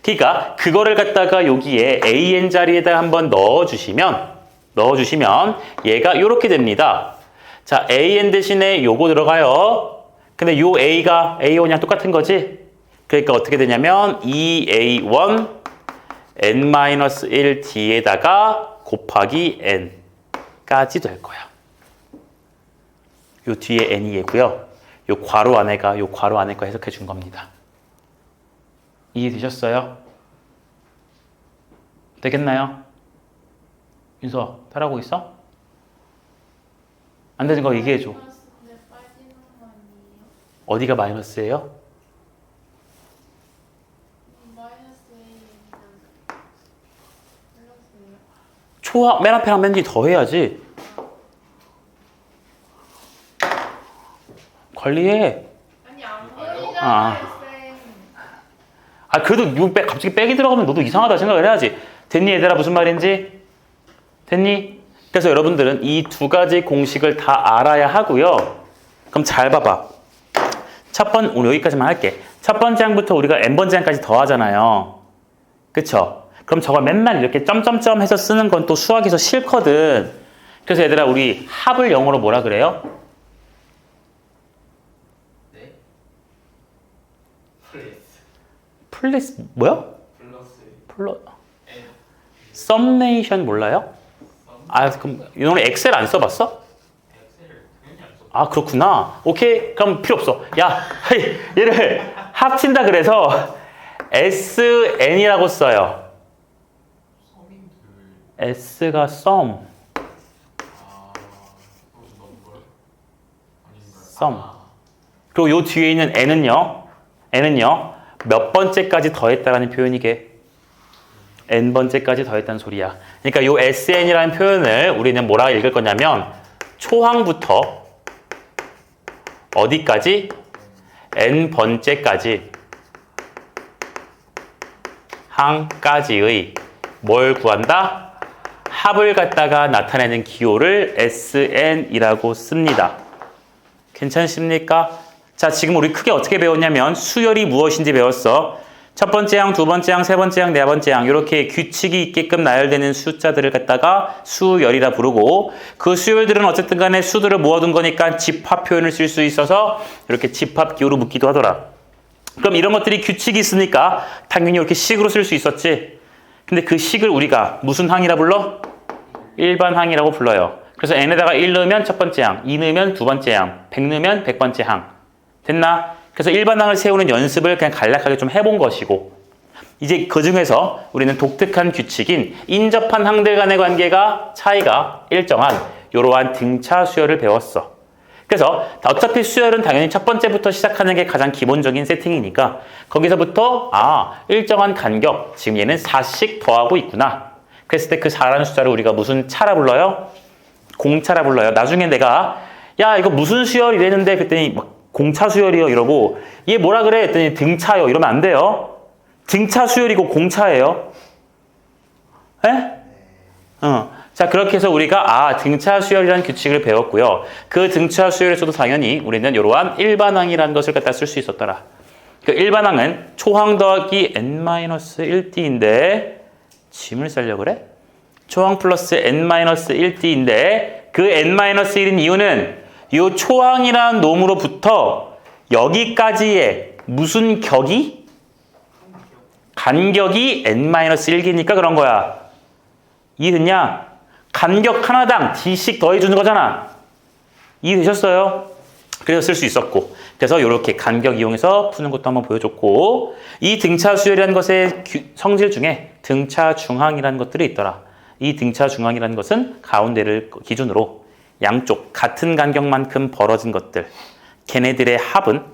그러니까 그거를 갖다가 여기에 AN 자리에다 한번 넣어주시면 얘가 이렇게 됩니다. 자, AN 대신에 요거 들어가요. 근데 요 A가 A1이랑 똑같은 거지? 그러니까 어떻게 되냐면 2A1 N-1D에다가 곱하기 N까지 될 거야. 요 뒤에 N이 얘고요. 요 괄호 안에가 요 괄호 안에 거 해석해 준 겁니다. 이해되셨어요? 되겠나요? 윤서, 따라하고 있어? 안 되는 거 얘기해 줘. 근데 빠지는 거 아니에요? 어디가 마이너스예요? 마이너스 A랑 플러스예요? 초항 맨 앞에랑 맨 뒤 더해야지. 관리해. 아니잖아요, 쌤. 아 그래도 이거 갑자기 백이 들어가면 너도 이상하다 생각을 해야지. 됐니 얘들아 무슨 말인지? 됐니? 그래서 여러분들은 이 두 가지 공식을 다 알아야 하고요. 그럼 잘 봐봐. 오늘 여기까지만 할게. 첫 번째 항부터 우리가 n번째 항까지 더하잖아요. 그쵸? 그럼 저걸 맨날 이렇게 점점점 해서 쓰는 건 또 수학에서 싫거든. 그래서 얘들아 우리 합을 영어로 뭐라 그래요? 네. 플레이스. 플리스 뭐야? 플러스 N. 썸네이션 몰라요? 아 그럼 너네 엑셀 안 써봤어? 엑셀을 당연히 안 써. 아 그렇구나. 오케이 그럼 필요 없어. 야 얘를 합친다 그래서 SN이라고 써요. 서민들. S가 썸, 그것도 너무 걸. 아닌가요? 썸. 그리고 요 뒤에 있는 N은요 몇 번째까지 더했다라는 표현이게. N번째까지 더했다는 소리야. 그러니까 요 SN이라는 표현을 우리는 뭐라 읽을 거냐면 초항부터 어디까지? N번째까지 항까지의 뭘 구한다? 합을 갖다가 나타내는 기호를 SN이라고 씁니다. 괜찮습니까? 자, 지금 우리 크게 어떻게 배웠냐면 수열이 무엇인지 배웠어. 첫 번째 항, 두 번째 항, 세 번째 항, 네 번째 항 이렇게 규칙이 있게끔 나열되는 숫자들을 갖다가 수열이라 부르고 그 수열들은 어쨌든 간에 수들을 모아둔 거니까 집합 표현을 쓸 수 있어서 이렇게 집합 기호로 묻기도 하더라. 그럼 이런 것들이 규칙이 있으니까 당연히 이렇게 식으로 쓸 수 있었지. 근데 그 식을 우리가 무슨 항이라 불러? 일반 항이라고 불러요. 그래서 n에다가 1 넣으면 첫 번째 항, 2 넣으면 두 번째 항, 100 넣으면 100번째 항. 됐나? 그래서 일반 항을 세우는 연습을 그냥 간략하게 좀 해본 것이고 이제 그 중에서 우리는 독특한 규칙인 인접한 항들 간의 관계가 차이가 일정한 이러한 등차 수열을 배웠어. 그래서 어차피 수열은 당연히 첫 번째부터 시작하는 게 가장 기본적인 세팅이니까 거기서부터 일정한 간격, 지금 얘는 4씩 더하고 있구나. 그랬을 때 그 4라는 숫자를 우리가 무슨 차라 불러요? 공차라 불러요. 나중에 내가 야 이거 무슨 수열 이랬는데 그랬더니 막 공차 수열이요 이러고 얘 뭐라 그래 했더니 등차요 이러면 안 돼요. 등차 수열이고 공차예요. 에? 자 그렇게 해서 우리가 등차 수열이라는 규칙을 배웠고요. 그 등차 수열에서도 당연히 우리는 이러한 일반항이라는 것을 갖다 쓸 수 있었더라. 그 일반항은 초항 더하기 n-1d인데 짐을 싸려고 그래? 초항 플러스 n-1d인데 그 n-1인 이유는 이 초항이라는 놈으로부터 여기까지의 무슨 격이? 간격이 n-1기니까 그런 거야. 이해됐냐? 간격 하나당 d씩 더해주는 거잖아. 이해되셨어요? 그래서 쓸 수 있었고 그래서 이렇게 간격 이용해서 푸는 것도 한번 보여줬고 이 등차 수열이라는 것의 성질 중에 등차 중항이라는 것들이 있더라. 이 등차 중항이라는 것은 가운데를 기준으로 양쪽 같은 간격만큼 벌어진 것들 걔네들의 합은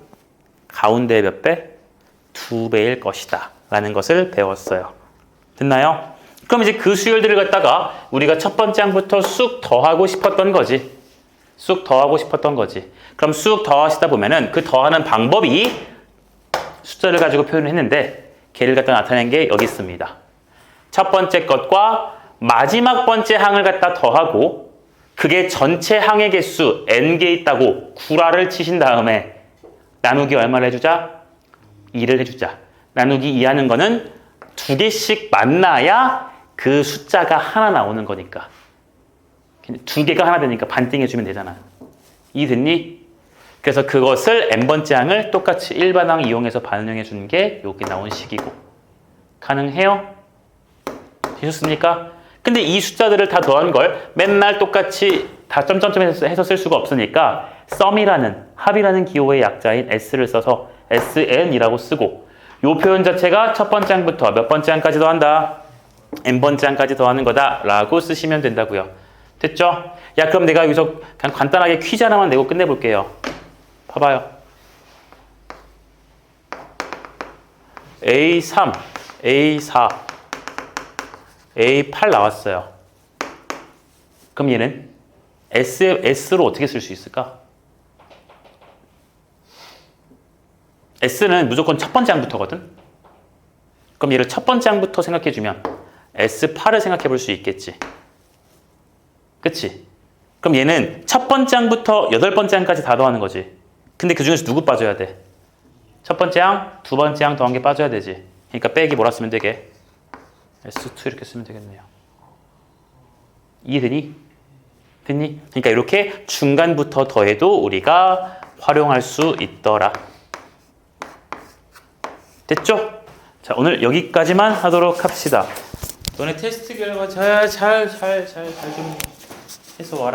가운데 몇 배? 2배일 것이다 라는 것을 배웠어요. 됐나요? 그럼 이제 그 수열들을 갖다가 우리가 첫 번째 항부터 쑥 더하고 싶었던 거지. 쑥 더하고 싶었던 거지. 그럼 쑥 더하시다 보면은 그 더하는 방법이 숫자를 가지고 표현을 했는데 걔를 갖다 나타낸 게 여기 있습니다. 첫 번째 것과 마지막 번째 항을 갖다 더하고 그게 전체 항의 개수 n개 있다고 구라를 치신 다음에 나누기 얼마를 해주자? 2를 해주자. 나누기 2 하는 거는 2개씩 만나야 그 숫자가 하나 나오는 거니까. 2개가 하나 되니까 반띵해주면 되잖아. 이해됐니? 그래서 그것을 n번째 항을 똑같이 일반항 이용해서 반응해 주는 게 여기 나온 식이고. 가능해요? 되셨습니까? 근데 이 숫자들을 다 더한 걸 맨날 똑같이 다 점점점 해서 쓸 수가 없으니까 썸이라는 합이라는 기호의 약자인 s를 써서 sn이라고 쓰고 이 표현 자체가 첫 번째 항부터 몇 번째 항까지 더한다? n번째 항까지 더하는 거다 라고 쓰시면 된다고요. 됐죠? 야 그럼 내가 여기서 그냥 간단하게 퀴즈 하나만 내고 끝내볼게요. 봐봐요. A3, A4, A8 나왔어요. 그럼 얘는 S로 어떻게 쓸 수 있을까? S는 무조건 첫 번째 항부터거든. 그럼 얘를 첫 번째 항부터 생각해주면 S8을 생각해 볼 수 있겠지. 그치? 그럼 얘는 첫 번째 항부터 여덟 번째 항까지 다 더하는 거지. 근데 그 중에서 누구 빠져야 돼? 첫 번째 항, 두 번째 항 더한 게 빠져야 되지. 그러니까 빼기 뭐라 쓰면 되게? S2 이렇게 쓰면 되겠네요. 이해되니? 됐니? 그러니까 이렇게 중간부터 더해도 우리가 활용할 수 있더라. 됐죠? 자, 오늘 여기까지만 하도록 합시다. 너네 테스트 결과 잘 좀 해서 와라.